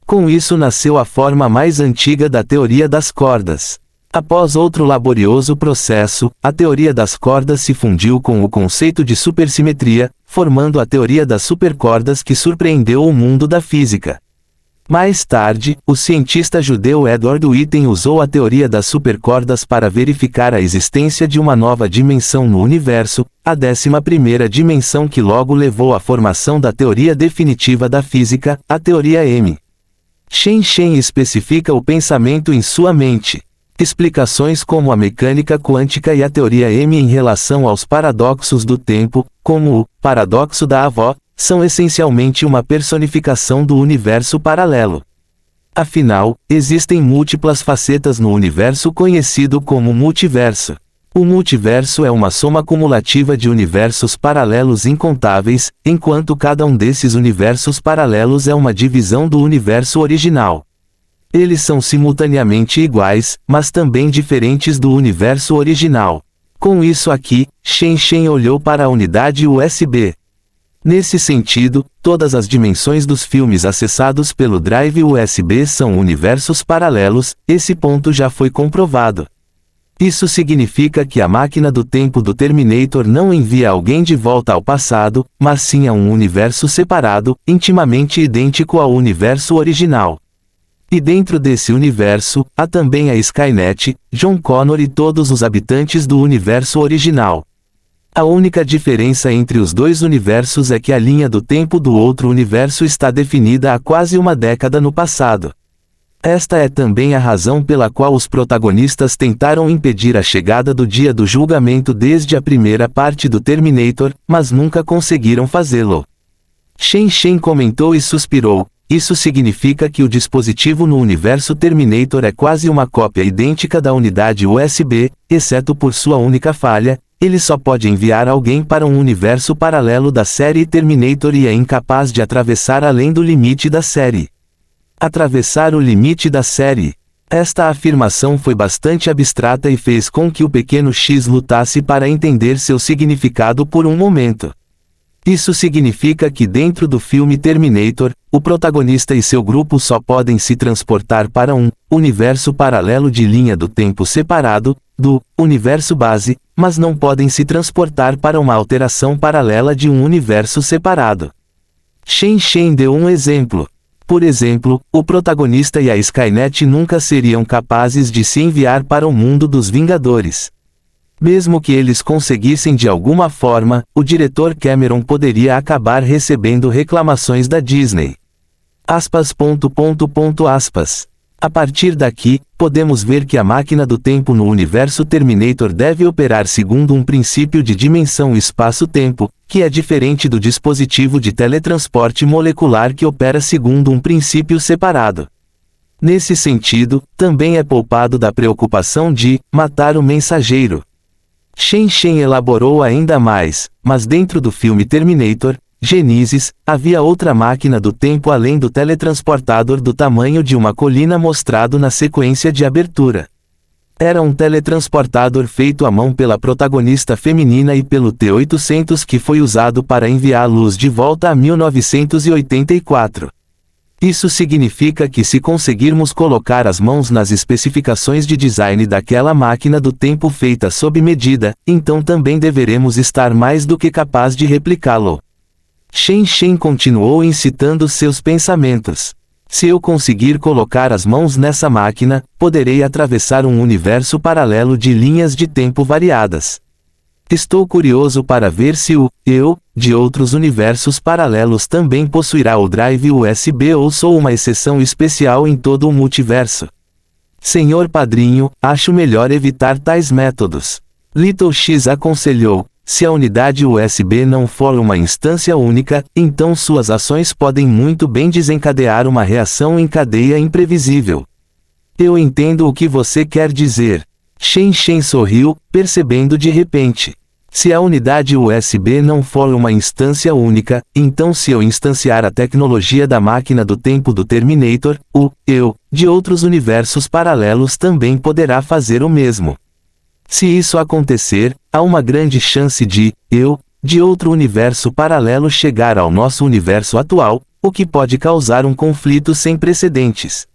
Com isso nasceu a forma mais antiga da teoria das cordas. Após outro laborioso processo, a teoria das cordas se fundiu com o conceito de supersimetria, formando a teoria das supercordas que surpreendeu o mundo da física. Mais tarde, o cientista judeu Edward Witten usou a teoria das supercordas para verificar a existência de uma nova dimensão no universo, a 11ª dimensão que logo levou à formação da teoria definitiva da física, a teoria M. Shen Shen especifica o pensamento em sua mente. Explicações como a mecânica quântica e a teoria M em relação aos paradoxos do tempo, como o paradoxo da avó, são essencialmente uma personificação do universo paralelo. Afinal, existem múltiplas facetas no universo conhecido como multiverso. O multiverso é uma soma cumulativa de universos paralelos incontáveis, enquanto cada um desses universos paralelos é uma divisão do universo original. Eles são simultaneamente iguais, mas também diferentes do universo original. Com isso aqui, Shen olhou para a unidade USB. Nesse sentido, todas as dimensões dos filmes acessados pelo drive USB são universos paralelos, esse ponto já foi comprovado. Isso significa que a máquina do tempo do Terminator não envia alguém de volta ao passado, mas sim a um universo separado, intimamente idêntico ao universo original. E dentro desse universo, há também a Skynet, John Connor e todos os habitantes do universo original. A única diferença entre os dois universos é que a linha do tempo do outro universo está definida há quase uma década no passado. Esta é também a razão pela qual os protagonistas tentaram impedir a chegada do dia do julgamento desde a primeira parte do Terminator, mas nunca conseguiram fazê-lo. Shen comentou e suspirou. Isso significa que o dispositivo no universo Terminator é quase uma cópia idêntica da unidade USB, exceto por sua única falha. Ele só pode enviar alguém para um universo paralelo da série Terminator e é incapaz de atravessar além do limite da série. Atravessar o limite da série. Esta afirmação foi bastante abstrata e fez com que o pequeno X lutasse para entender seu significado por um momento. Isso significa que dentro do filme Terminator, o protagonista e seu grupo só podem se transportar para um universo paralelo de linha do tempo separado do universo base, mas não podem se transportar para uma alteração paralela de um universo separado. Shen deu um exemplo. Por exemplo, o protagonista e a Skynet nunca seriam capazes de se enviar para o mundo dos Vingadores. Mesmo que eles conseguissem de alguma forma, o diretor Cameron poderia acabar recebendo reclamações da Disney. A partir daqui, podemos ver que a máquina do tempo no universo Terminator deve operar segundo um princípio de dimensão espaço-tempo, que é diferente do dispositivo de teletransporte molecular que opera segundo um princípio separado. Nesse sentido, também é poupado da preocupação de matar o mensageiro. Shen elaborou ainda mais, mas dentro do filme Terminator, Genesis, havia outra máquina do tempo além do teletransportador do tamanho de uma colina mostrado na sequência de abertura. Era um teletransportador feito à mão pela protagonista feminina e pelo T-800 que foi usado para enviar a luz de volta a 1984. Isso significa que se conseguirmos colocar as mãos nas especificações de design daquela máquina do tempo feita sob medida, então também deveremos estar mais do que capaz de replicá-lo. Shen continuou incitando seus pensamentos. Se eu conseguir colocar as mãos nessa máquina, poderei atravessar um universo paralelo de linhas de tempo variadas. Estou curioso para ver se o eu de outros universos paralelos também possuirá o drive USB ou sou uma exceção especial em todo o multiverso. Senhor Padrinho, acho melhor evitar tais métodos. Little X aconselhou: se a unidade USB não for uma instância única, então suas ações podem muito bem desencadear uma reação em cadeia imprevisível. Eu entendo o que você quer dizer. Shen sorriu, percebendo de repente. Se a unidade USB não for uma instância única, então se eu instanciar a tecnologia da máquina do tempo do Terminator, o eu de outros universos paralelos também poderá fazer o mesmo. Se isso acontecer, há uma grande chance de eu de outro universo paralelo chegar ao nosso universo atual, o que pode causar um conflito sem precedentes.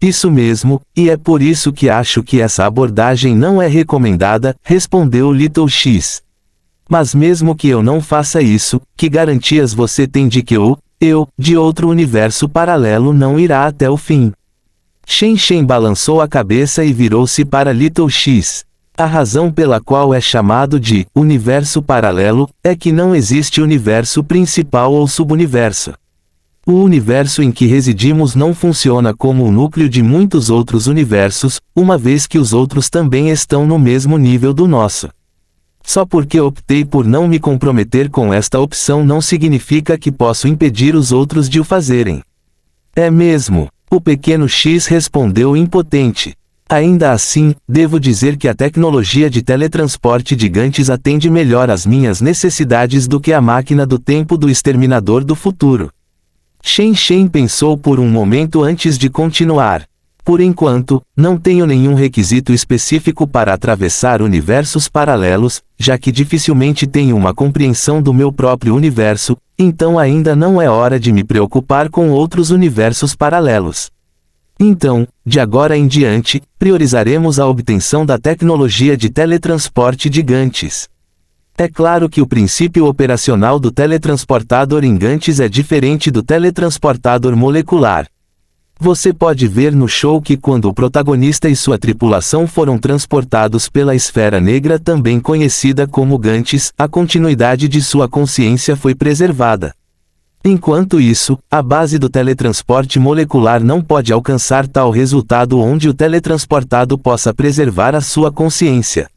Isso mesmo, e é por isso que acho que essa abordagem não é recomendada, respondeu Little X. Mas mesmo que eu não faça isso, que garantias você tem de que o eu de outro universo paralelo não irá até o fim? Shen balançou a cabeça e virou-se para Little X. A razão pela qual é chamado de universo paralelo é que não existe universo principal ou subuniverso. O universo em que residimos não funciona como o núcleo de muitos outros universos, uma vez que os outros também estão no mesmo nível do nosso. Só porque optei por não me comprometer com esta opção não significa que posso impedir os outros de o fazerem. É mesmo, o pequeno X respondeu impotente. Ainda assim, devo dizer que a tecnologia de teletransporte gigantes atende melhor às minhas necessidades do que a máquina do tempo do exterminador do futuro. Shen Shen pensou por um momento antes de continuar. Por enquanto, não tenho nenhum requisito específico para atravessar universos paralelos, já que dificilmente tenho uma compreensão do meu próprio universo, então ainda não é hora de me preocupar com outros universos paralelos. Então, de agora em diante, priorizaremos a obtenção da tecnologia de teletransporte gigantes. É claro que o princípio operacional do teletransportador gigantes é diferente do teletransportador molecular. Você pode ver no show que quando o protagonista e sua tripulação foram transportados pela esfera negra, também conhecida como Gantes, a continuidade de sua consciência foi preservada. Enquanto isso, a base do teletransporte molecular não pode alcançar tal resultado onde o teletransportado possa preservar a sua consciência.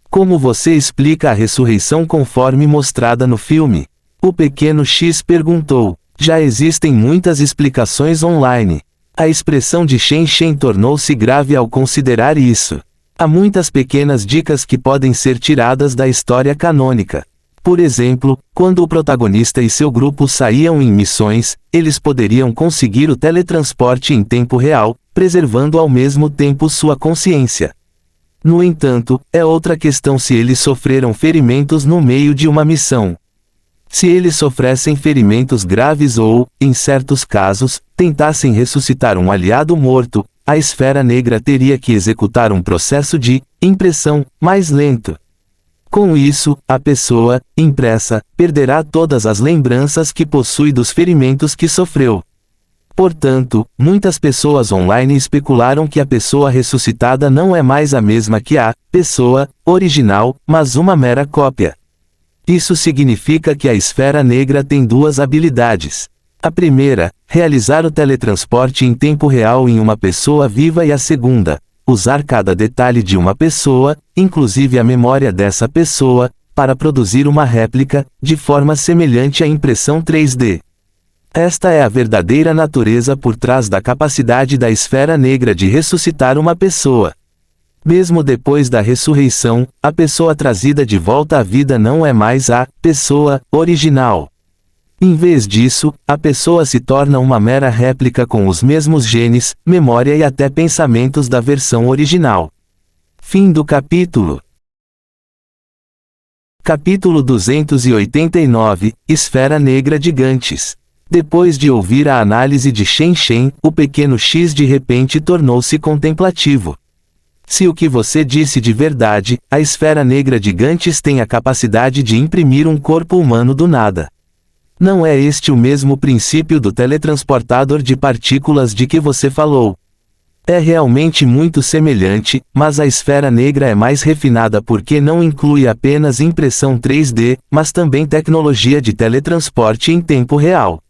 Como você explica a ressurreição conforme mostrada no filme? O pequeno X perguntou. Já existem muitas explicações online. A expressão de Shen Shen tornou-se grave ao considerar isso. Há muitas pequenas dicas que podem ser tiradas da história canônica. Por exemplo, quando o protagonista e seu grupo saíam em missões, eles poderiam conseguir o teletransporte em tempo real, preservando ao mesmo tempo sua consciência. No entanto, é outra questão se eles sofreram ferimentos no meio de uma missão. Se eles sofressem ferimentos graves ou, em certos casos, tentassem ressuscitar um aliado morto, a esfera negra teria que executar um processo de impressão mais lento. Com isso, a pessoa, impressa, perderá todas as lembranças que possui dos ferimentos que sofreu. Portanto, muitas pessoas online especularam que a pessoa ressuscitada não é mais a mesma que a pessoa original, mas uma mera cópia. Isso significa que a esfera negra tem duas habilidades. A primeira, realizar o teletransporte em tempo real em uma pessoa viva, e a segunda, usar cada detalhe de uma pessoa, inclusive a memória dessa pessoa, para produzir uma réplica, de forma semelhante à impressão 3D. Esta é a verdadeira natureza por trás da capacidade da esfera negra de ressuscitar uma pessoa. Mesmo depois da ressurreição, a pessoa trazida de volta à vida não é mais a pessoa original. Em vez disso, a pessoa se torna uma mera réplica com os mesmos genes, memória e até pensamentos da versão original. Fim do capítulo. Capítulo 289, Esfera Negra Gigantes. Depois de ouvir a análise de Shen Shen, o pequeno X de repente tornou-se contemplativo. Se o que você disse de verdade, a esfera negra gigantes tem a capacidade de imprimir um corpo humano do nada. Não é este o mesmo princípio do teletransportador de partículas de que você falou? É realmente muito semelhante, mas a esfera negra é mais refinada porque não inclui apenas impressão 3D, mas também tecnologia de teletransporte em tempo real.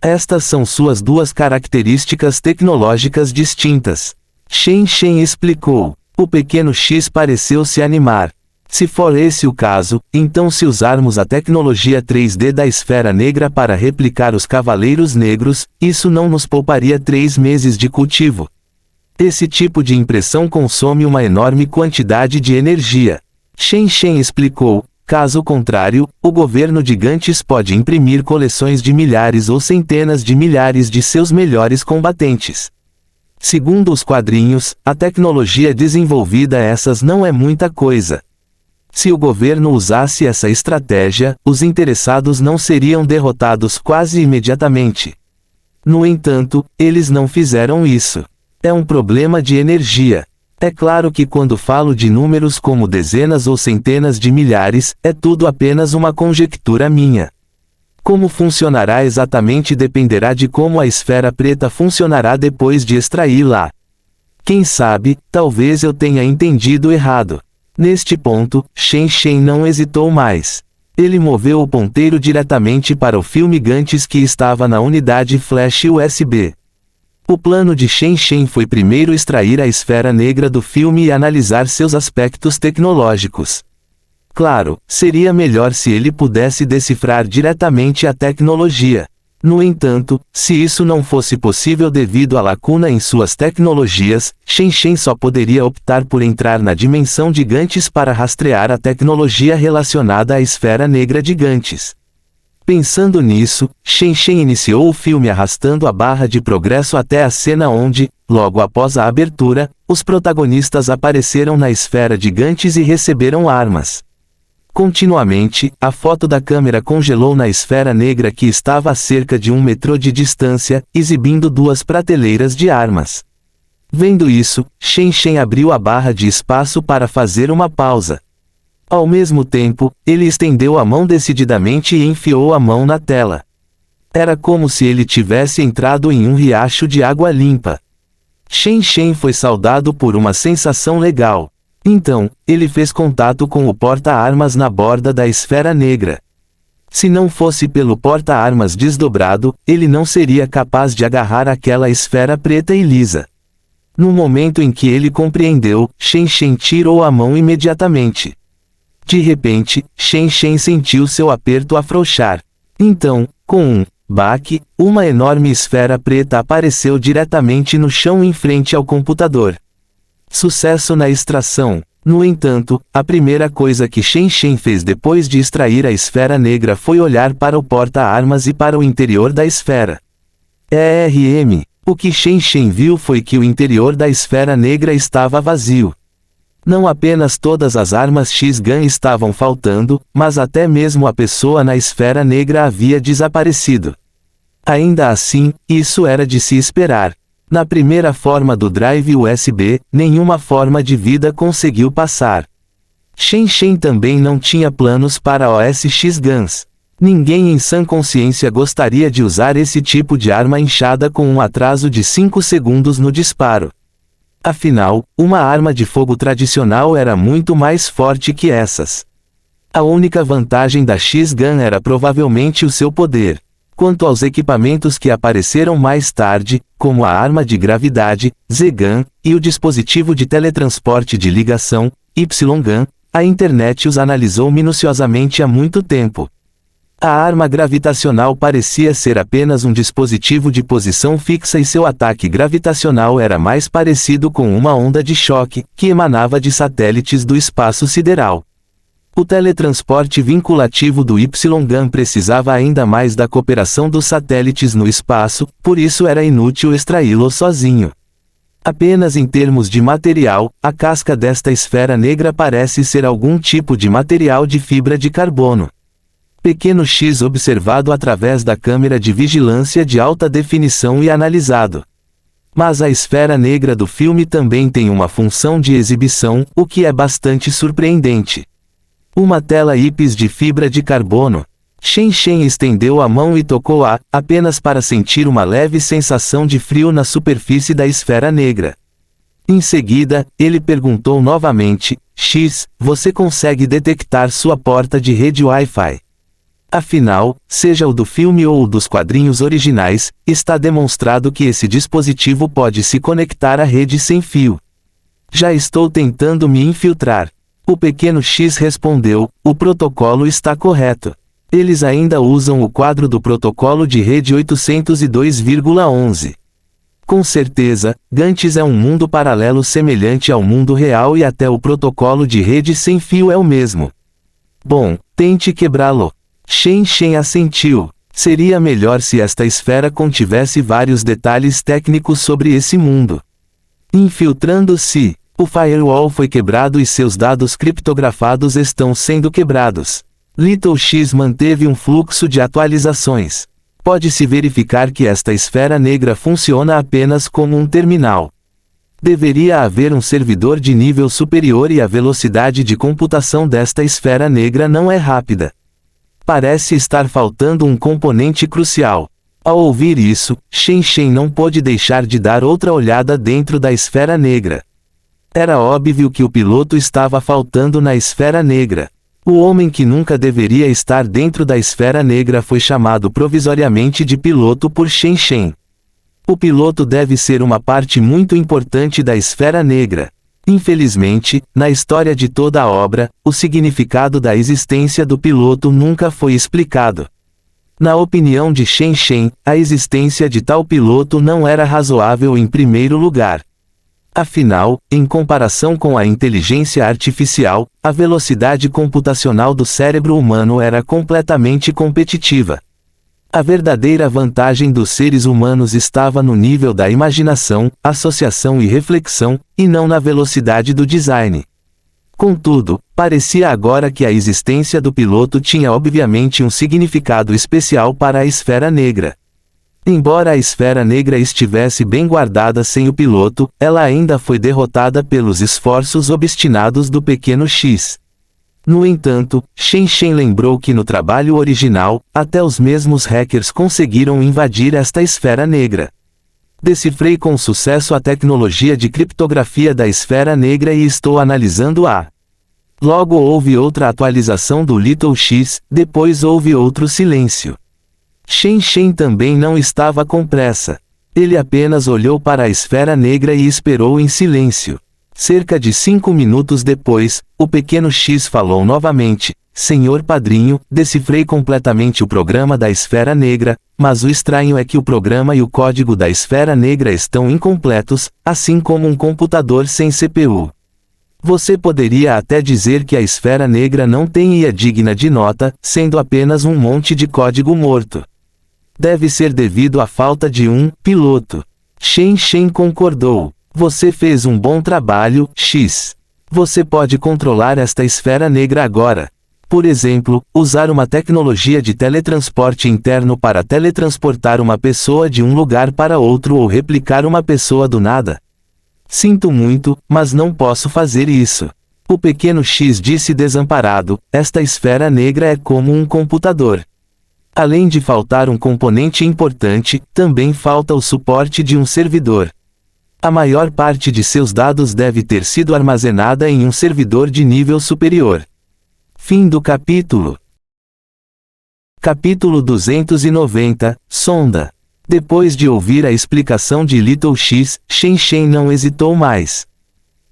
Estas são suas duas características tecnológicas distintas. Shen Shen explicou. O pequeno X pareceu se animar. Se for esse o caso, então se usarmos a tecnologia 3D da esfera negra para replicar os Cavaleiros Negros, isso não nos pouparia 3 meses de cultivo. Esse tipo de impressão consome uma enorme quantidade de energia. Shen Shen explicou. Caso contrário, o governo de Gantes pode imprimir coleções de milhares ou centenas de milhares de seus melhores combatentes. Segundo os quadrinhos, a tecnologia desenvolvida essas não é muita coisa. Se o governo usasse essa estratégia, os interessados não seriam derrotados quase imediatamente. No entanto, eles não fizeram isso. É um problema de energia. É claro que quando falo de números como dezenas ou centenas de milhares, é tudo apenas uma conjectura minha. Como funcionará exatamente dependerá de como a esfera preta funcionará depois de extraí-la. Quem sabe, talvez eu tenha entendido errado. Neste ponto, Shen Shen não hesitou mais. Ele moveu o ponteiro diretamente para o filme Gantes que estava na unidade flash USB. O plano de Shen Shen foi primeiro extrair a esfera negra do filme e analisar seus aspectos tecnológicos. Claro, seria melhor se ele pudesse decifrar diretamente a tecnologia. No entanto, se isso não fosse possível devido à lacuna em suas tecnologias, Shen Shen só poderia optar por entrar na dimensão de Gantes para rastrear a tecnologia relacionada à esfera negra de Gantes. Pensando nisso, Shen Shen iniciou o filme arrastando a barra de progresso até a cena onde, logo após a abertura, os protagonistas apareceram na esfera de Gantes e receberam armas. Continuamente, a foto da câmera congelou na esfera negra que estava a cerca de 1 metro de distância, exibindo 2 prateleiras de armas. Vendo isso, Shen Shen abriu a barra de espaço para fazer uma pausa. Ao mesmo tempo, ele estendeu a mão decididamente e enfiou a mão na tela. Era como se ele tivesse entrado em um riacho de água limpa. Shen Shen foi saudado por uma sensação legal. Então, ele fez contato com o porta-armas na borda da esfera negra. Se não fosse pelo porta-armas desdobrado, ele não seria capaz de agarrar aquela esfera preta e lisa. No momento em que ele compreendeu, Shen Shen tirou a mão imediatamente. De repente, Shen Shen sentiu seu aperto afrouxar. Então, com um baque, uma enorme esfera preta apareceu diretamente no chão em frente ao computador. Sucesso na extração. No entanto, a primeira coisa que Shen Shen fez depois de extrair a esfera negra foi olhar para o porta-armas e para o interior da esfera. ERM. O que Shen Shen viu foi que o interior da esfera negra estava vazio. Não apenas todas as armas X-Gun estavam faltando, mas até mesmo a pessoa na esfera negra havia desaparecido. Ainda assim, isso era de se esperar. Na primeira forma do drive USB, nenhuma forma de vida conseguiu passar. Shen Shen também não tinha planos para OS X-Guns. Ninguém em sã consciência gostaria de usar esse tipo de arma inchada com um atraso de 5 segundos no disparo. Afinal, uma arma de fogo tradicional era muito mais forte que essas. A única vantagem da X-Gun era provavelmente o seu poder. Quanto aos equipamentos que apareceram mais tarde, como a arma de gravidade, Z-Gun, e o dispositivo de teletransporte de ligação, Y-Gun, a internet os analisou minuciosamente há muito tempo. A arma gravitacional parecia ser apenas um dispositivo de posição fixa e seu ataque gravitacional era mais parecido com uma onda de choque, que emanava de satélites do espaço sideral. O teletransporte vinculativo do Y-Gun precisava ainda mais da cooperação dos satélites no espaço, por isso era inútil extraí-lo sozinho. Apenas em termos de material, a casca desta esfera negra parece ser algum tipo de material de fibra de carbono. Pequeno X observado através da câmera de vigilância de alta definição e analisado. Mas a esfera negra do filme também tem uma função de exibição, o que é bastante surpreendente. Uma tela IPS de fibra de carbono. Shen Shen estendeu a mão e tocou-a, apenas para sentir uma leve sensação de frio na superfície da esfera negra. Em seguida, ele perguntou novamente, X, você consegue detectar sua porta de rede Wi-Fi? Afinal, seja o do filme ou o dos quadrinhos originais, está demonstrado que esse dispositivo pode se conectar à rede sem fio. Já estou tentando me infiltrar. O pequeno X respondeu, o protocolo está correto. Eles ainda usam o quadro do protocolo de rede 802,11. Com certeza, Gantes é um mundo paralelo semelhante ao mundo real e até o protocolo de rede sem fio é o mesmo. Bom, tente quebrá-lo. Shen Shen assentiu. Seria melhor se esta esfera contivesse vários detalhes técnicos sobre esse mundo. Infiltrando-se. O firewall foi quebrado e seus dados criptografados estão sendo quebrados. Little X manteve um fluxo de atualizações. Pode-se verificar que esta esfera negra funciona apenas como um terminal. Deveria haver um servidor de nível superior e a velocidade de computação desta esfera negra não é rápida. Parece estar faltando um componente crucial. Ao ouvir isso, Shen Shen não pôde deixar de dar outra olhada dentro da esfera negra. Era óbvio que o piloto estava faltando na esfera negra. O homem que nunca deveria estar dentro da esfera negra foi chamado provisoriamente de piloto por Shen Shen. O piloto deve ser uma parte muito importante da esfera negra. Infelizmente, na história de toda a obra, o significado da existência do piloto nunca foi explicado. Na opinião de Shen Shen, a existência de tal piloto não era razoável em primeiro lugar. Afinal, em comparação com a inteligência artificial, a velocidade computacional do cérebro humano era completamente competitiva. A verdadeira vantagem dos seres humanos estava no nível da imaginação, associação e reflexão, e não na velocidade do design. Contudo, parecia agora que a existência do piloto tinha obviamente um significado especial para a esfera negra. Embora a esfera negra estivesse bem guardada sem o piloto, ela ainda foi derrotada pelos esforços obstinados do pequeno X. No entanto, Shen Shen lembrou que no trabalho original, até os mesmos hackers conseguiram invadir esta esfera negra. Decifrei com sucesso a tecnologia de criptografia da esfera negra e estou analisando-a. Logo houve outra atualização do Little X, depois houve outro silêncio. Shen Shen também não estava com pressa. Ele apenas olhou para a esfera negra e esperou em silêncio. Cerca de 5 minutos depois, o pequeno X falou novamente: Senhor Padrinho, decifrei completamente o programa da esfera negra, mas o estranho é que o programa e o código da esfera negra estão incompletos, assim como um computador sem CPU. Você poderia até dizer que a esfera negra não tem IA digna de nota, sendo apenas um monte de código morto. Deve ser devido à falta de um piloto. Shen Shen concordou. Você fez um bom trabalho, X. Você pode controlar esta esfera negra agora. Por exemplo, usar uma tecnologia de teletransporte interno para teletransportar uma pessoa de um lugar para outro ou replicar uma pessoa do nada. Sinto muito, mas não posso fazer isso. O pequeno X disse desamparado: esta esfera negra é como um computador. Além de faltar um componente importante, também falta o suporte de um servidor. A maior parte de seus dados deve ter sido armazenada em um servidor de nível superior. Fim do capítulo. Capítulo 290, Sonda. Depois de ouvir a explicação de Little X, Shen Shen não hesitou mais.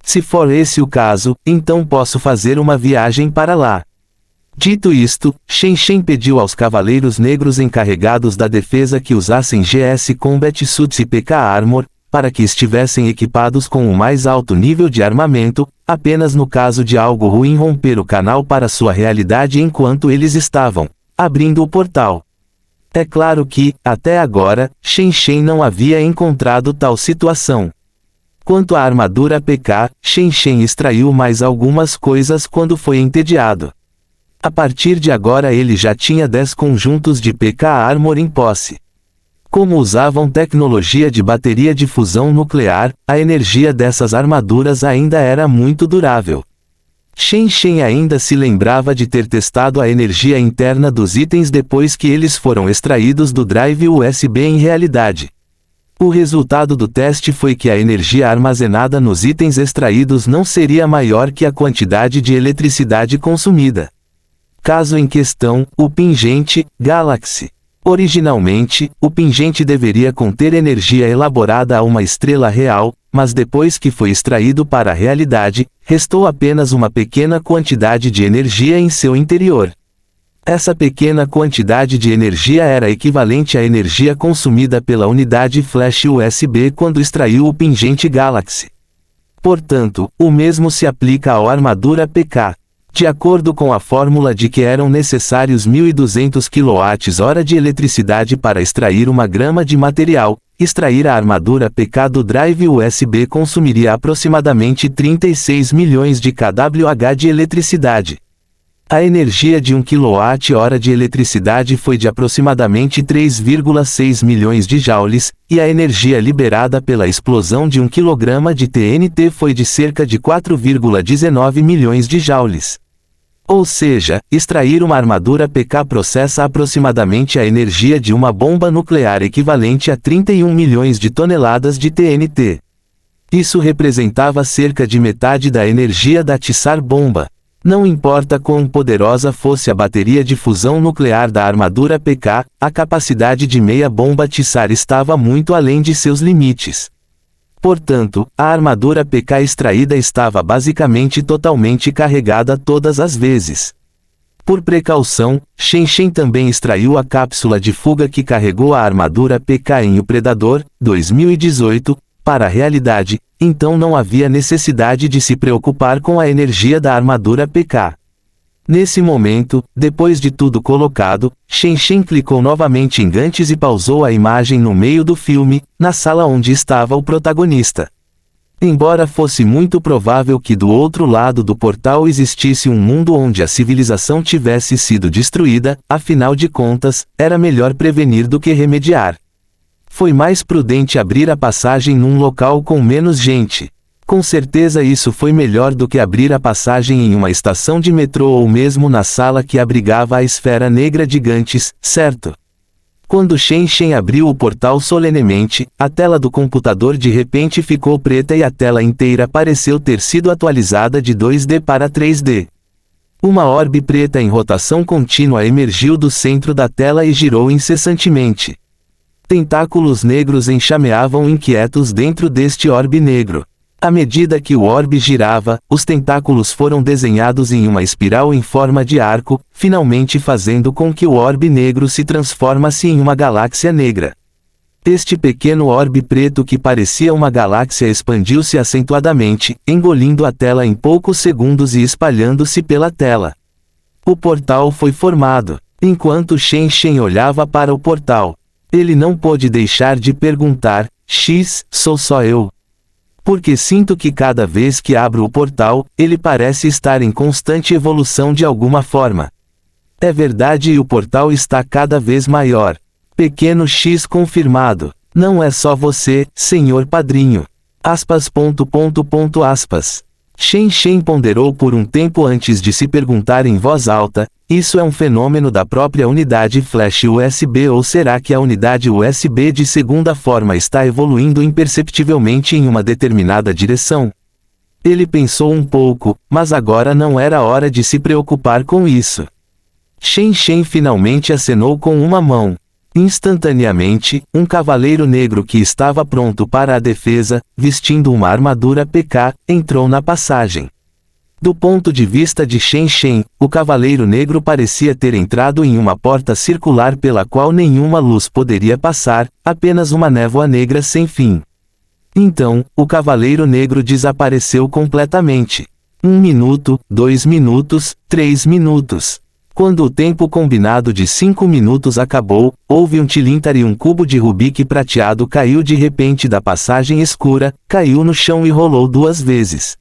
Se for esse o caso, então posso fazer uma viagem para lá. Dito isto, Shen Shen pediu aos Cavaleiros Negros encarregados da defesa que usassem GS Combat Suits e PK Armor, para que estivessem equipados com o mais alto nível de armamento, apenas no caso de algo ruim romper o canal para sua realidade enquanto eles estavam abrindo o portal. É claro que, até agora, Shen Shen não havia encontrado tal situação. Quanto à armadura PK, Shen Shen extraiu mais algumas coisas quando foi entediado. A partir de agora ele já tinha 10 conjuntos de PK Armor em posse. Como usavam tecnologia de bateria de fusão nuclear, a energia dessas armaduras ainda era muito durável. Shen Shen ainda se lembrava de ter testado a energia interna dos itens depois que eles foram extraídos do drive USB em realidade. O resultado do teste foi que a energia armazenada nos itens extraídos não seria maior que a quantidade de eletricidade consumida. Caso em questão, o pingente Galaxy. Originalmente, o pingente deveria conter energia elaborada a uma estrela real, mas depois que foi extraído para a realidade, restou apenas uma pequena quantidade de energia em seu interior. Essa pequena quantidade de energia era equivalente à energia consumida pela unidade flash USB quando extraiu o pingente Galaxy. Portanto, o mesmo se aplica à armadura PK. De acordo com a fórmula de que eram necessários 1.200 kWh de eletricidade para extrair 1 grama de material, extrair a armadura PK do drive USB consumiria aproximadamente 36 milhões de kWh de eletricidade. A energia de 1 kWh de eletricidade foi de aproximadamente 3,6 milhões de joules, e a energia liberada pela explosão de 1 kg de TNT foi de cerca de 4,19 milhões de joules. Ou seja, extrair uma armadura PK processa aproximadamente a energia de uma bomba nuclear equivalente a 31 milhões de toneladas de TNT. Isso representava cerca de metade da energia da Tsar bomba. Não importa quão poderosa fosse a bateria de fusão nuclear da armadura PK, a capacidade de meia bomba Tsar estava muito além de seus limites. Portanto, a armadura PK extraída estava basicamente totalmente carregada todas as vezes. Por precaução, Shen Shen também extraiu a cápsula de fuga que carregou a armadura PK em O Predador, 2018, para a realidade, então não havia necessidade de se preocupar com a energia da armadura PK. Nesse momento, depois de tudo colocado, Shen Shen clicou novamente em Gantes e pausou a imagem no meio do filme, na sala onde estava o protagonista. Embora fosse muito provável que do outro lado do portal existisse um mundo onde a civilização tivesse sido destruída, afinal de contas, era melhor prevenir do que remediar. Foi mais prudente abrir a passagem num local com menos gente. Com certeza isso foi melhor do que abrir a passagem em uma estação de metrô ou mesmo na sala que abrigava a esfera negra de Gantes, certo? Quando Shen Shen abriu o portal solenemente, a tela do computador de repente ficou preta e a tela inteira pareceu ter sido atualizada de 2D para 3D. Uma orbe preta em rotação contínua emergiu do centro da tela e girou incessantemente. Tentáculos negros enxameavam inquietos dentro deste orbe negro. À medida que o orbe girava, os tentáculos foram desenhados em uma espiral em forma de arco, finalmente fazendo com que o orbe negro se transformasse em uma galáxia negra. Este pequeno orbe preto que parecia uma galáxia expandiu-se acentuadamente, engolindo a tela em poucos segundos e espalhando-se pela tela. O portal foi formado. Enquanto Shen Shen olhava para o portal, ele não pôde deixar de perguntar: X, sou só eu? Porque sinto que cada vez que abro o portal, ele parece estar em constante evolução de alguma forma. É verdade, e o portal está cada vez maior. Pequeno X confirmado. Não é só você, senhor padrinho. Aspas. Shen Shen ponderou por um tempo antes de se perguntar em voz alta: isso é um fenômeno da própria unidade flash USB ou será que a unidade USB de segunda forma está evoluindo imperceptivelmente em uma determinada direção? Ele pensou um pouco, mas agora não era hora de se preocupar com isso. Shen Shen finalmente acenou com uma mão. Instantaneamente, um cavaleiro negro que estava pronto para a defesa, vestindo uma armadura PK, entrou na passagem. Do ponto de vista de Shen Shen, o cavaleiro negro parecia ter entrado em uma porta circular pela qual nenhuma luz poderia passar, apenas uma névoa negra sem fim. Então, o cavaleiro negro desapareceu completamente. 1 minuto, 2 minutos, 3 minutos. Quando o tempo combinado de 5 minutos acabou, houve um tilintar e um cubo de Rubik prateado caiu de repente da passagem escura, caiu no chão e rolou 2 vezes.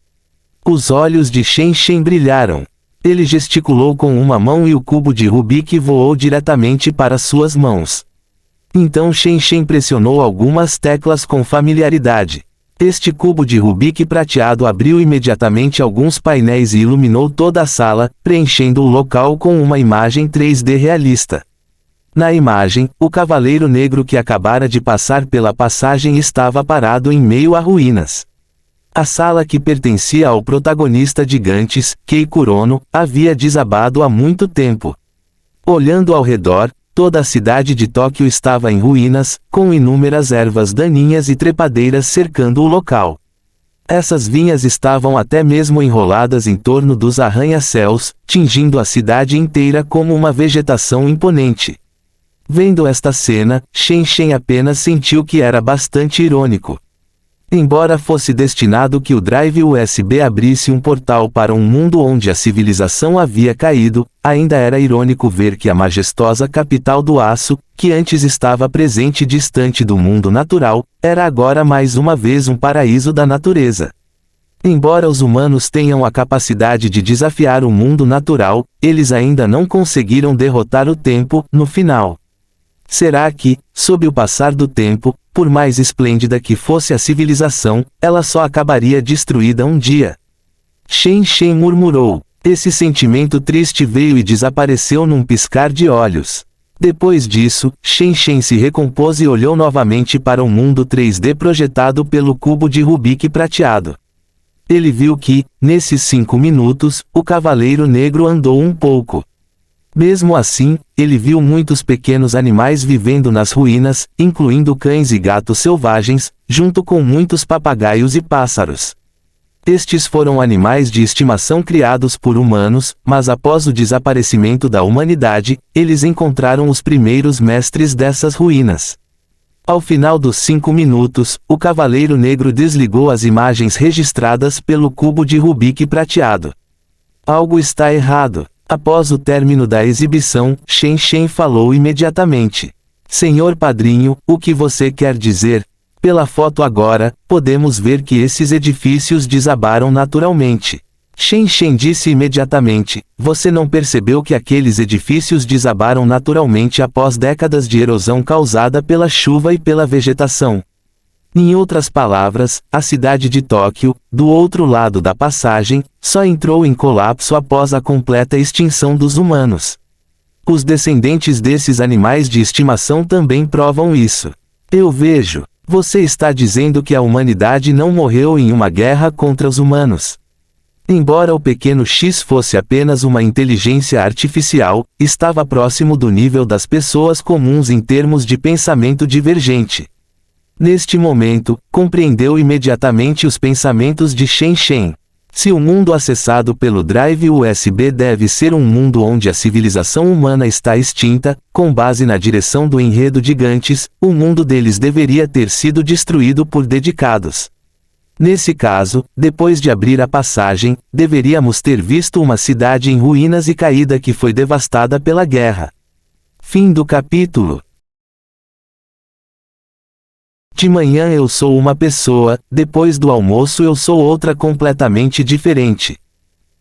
Os olhos de Shen Shen brilharam. Ele gesticulou com uma mão e o cubo de Rubik voou diretamente para suas mãos. Então Shen Shen pressionou algumas teclas com familiaridade. Este cubo de Rubik prateado abriu imediatamente alguns painéis e iluminou toda a sala, preenchendo o local com uma imagem 3D realista. Na imagem, o cavaleiro negro que acabara de passar pela passagem estava parado em meio a ruínas. A sala que pertencia ao protagonista de Gantes, Kei Kurono, havia desabado há muito tempo. Olhando ao redor, toda a cidade de Tóquio estava em ruínas, com inúmeras ervas daninhas e trepadeiras cercando o local. Essas vinhas estavam até mesmo enroladas em torno dos arranha-céus, tingindo a cidade inteira como uma vegetação imponente. Vendo esta cena, Shen Shen apenas sentiu que era bastante irônico. Embora fosse destinado que o drive USB abrisse um portal para um mundo onde a civilização havia caído, ainda era irônico ver que a majestosa capital do aço, que antes estava presente distante do mundo natural, era agora mais uma vez um paraíso da natureza. Embora os humanos tenham a capacidade de desafiar o mundo natural, eles ainda não conseguiram derrotar o tempo, no final. Será que, sob o passar do tempo, por mais esplêndida que fosse a civilização, ela só acabaria destruída um dia? Shen Shen murmurou. Esse sentimento triste veio e desapareceu num piscar de olhos. Depois disso, Shen Shen se recompôs e olhou novamente para o mundo 3D projetado pelo cubo de Rubik prateado. Ele viu que, nesses 5 minutos, o Cavaleiro Negro andou um pouco. Mesmo assim, ele viu muitos pequenos animais vivendo nas ruínas, incluindo cães e gatos selvagens, junto com muitos papagaios e pássaros. Estes foram animais de estimação criados por humanos, mas após o desaparecimento da humanidade, eles encontraram os primeiros mestres dessas ruínas. Ao final dos 5 minutos, o Cavaleiro Negro desligou as imagens registradas pelo cubo de Rubik prateado. Algo está errado. Após o término da exibição, Shen Shen falou imediatamente. Senhor Padrinho, o que você quer dizer? Pela foto agora, podemos ver que esses edifícios desabaram naturalmente. Shen Shen disse imediatamente, você não percebeu que aqueles edifícios desabaram naturalmente após décadas de erosão causada pela chuva e pela vegetação. Em outras palavras, a cidade de Tóquio, do outro lado da passagem, só entrou em colapso após a completa extinção dos humanos. Os descendentes desses animais de estimação também provam isso. Eu vejo. Você está dizendo que a humanidade não morreu em uma guerra contra os humanos. Embora o pequeno X fosse apenas uma inteligência artificial, estava próximo do nível das pessoas comuns em termos de pensamento divergente. Neste momento, compreendeu imediatamente os pensamentos de Shen Shen. Se o mundo acessado pelo drive USB deve ser um mundo onde a civilização humana está extinta, com base na direção do enredo de Gantz, o mundo deles deveria ter sido destruído por dedicados. Nesse caso, depois de abrir a passagem, deveríamos ter visto uma cidade em ruínas e caída que foi devastada pela guerra. Fim do capítulo. De manhã eu sou uma pessoa, depois do almoço eu sou outra completamente diferente.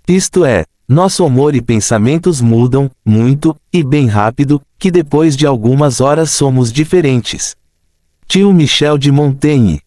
Isto é, nosso humor e pensamentos mudam, muito, e bem rápido, que depois de algumas horas somos diferentes. Tio Michel de Montaigne.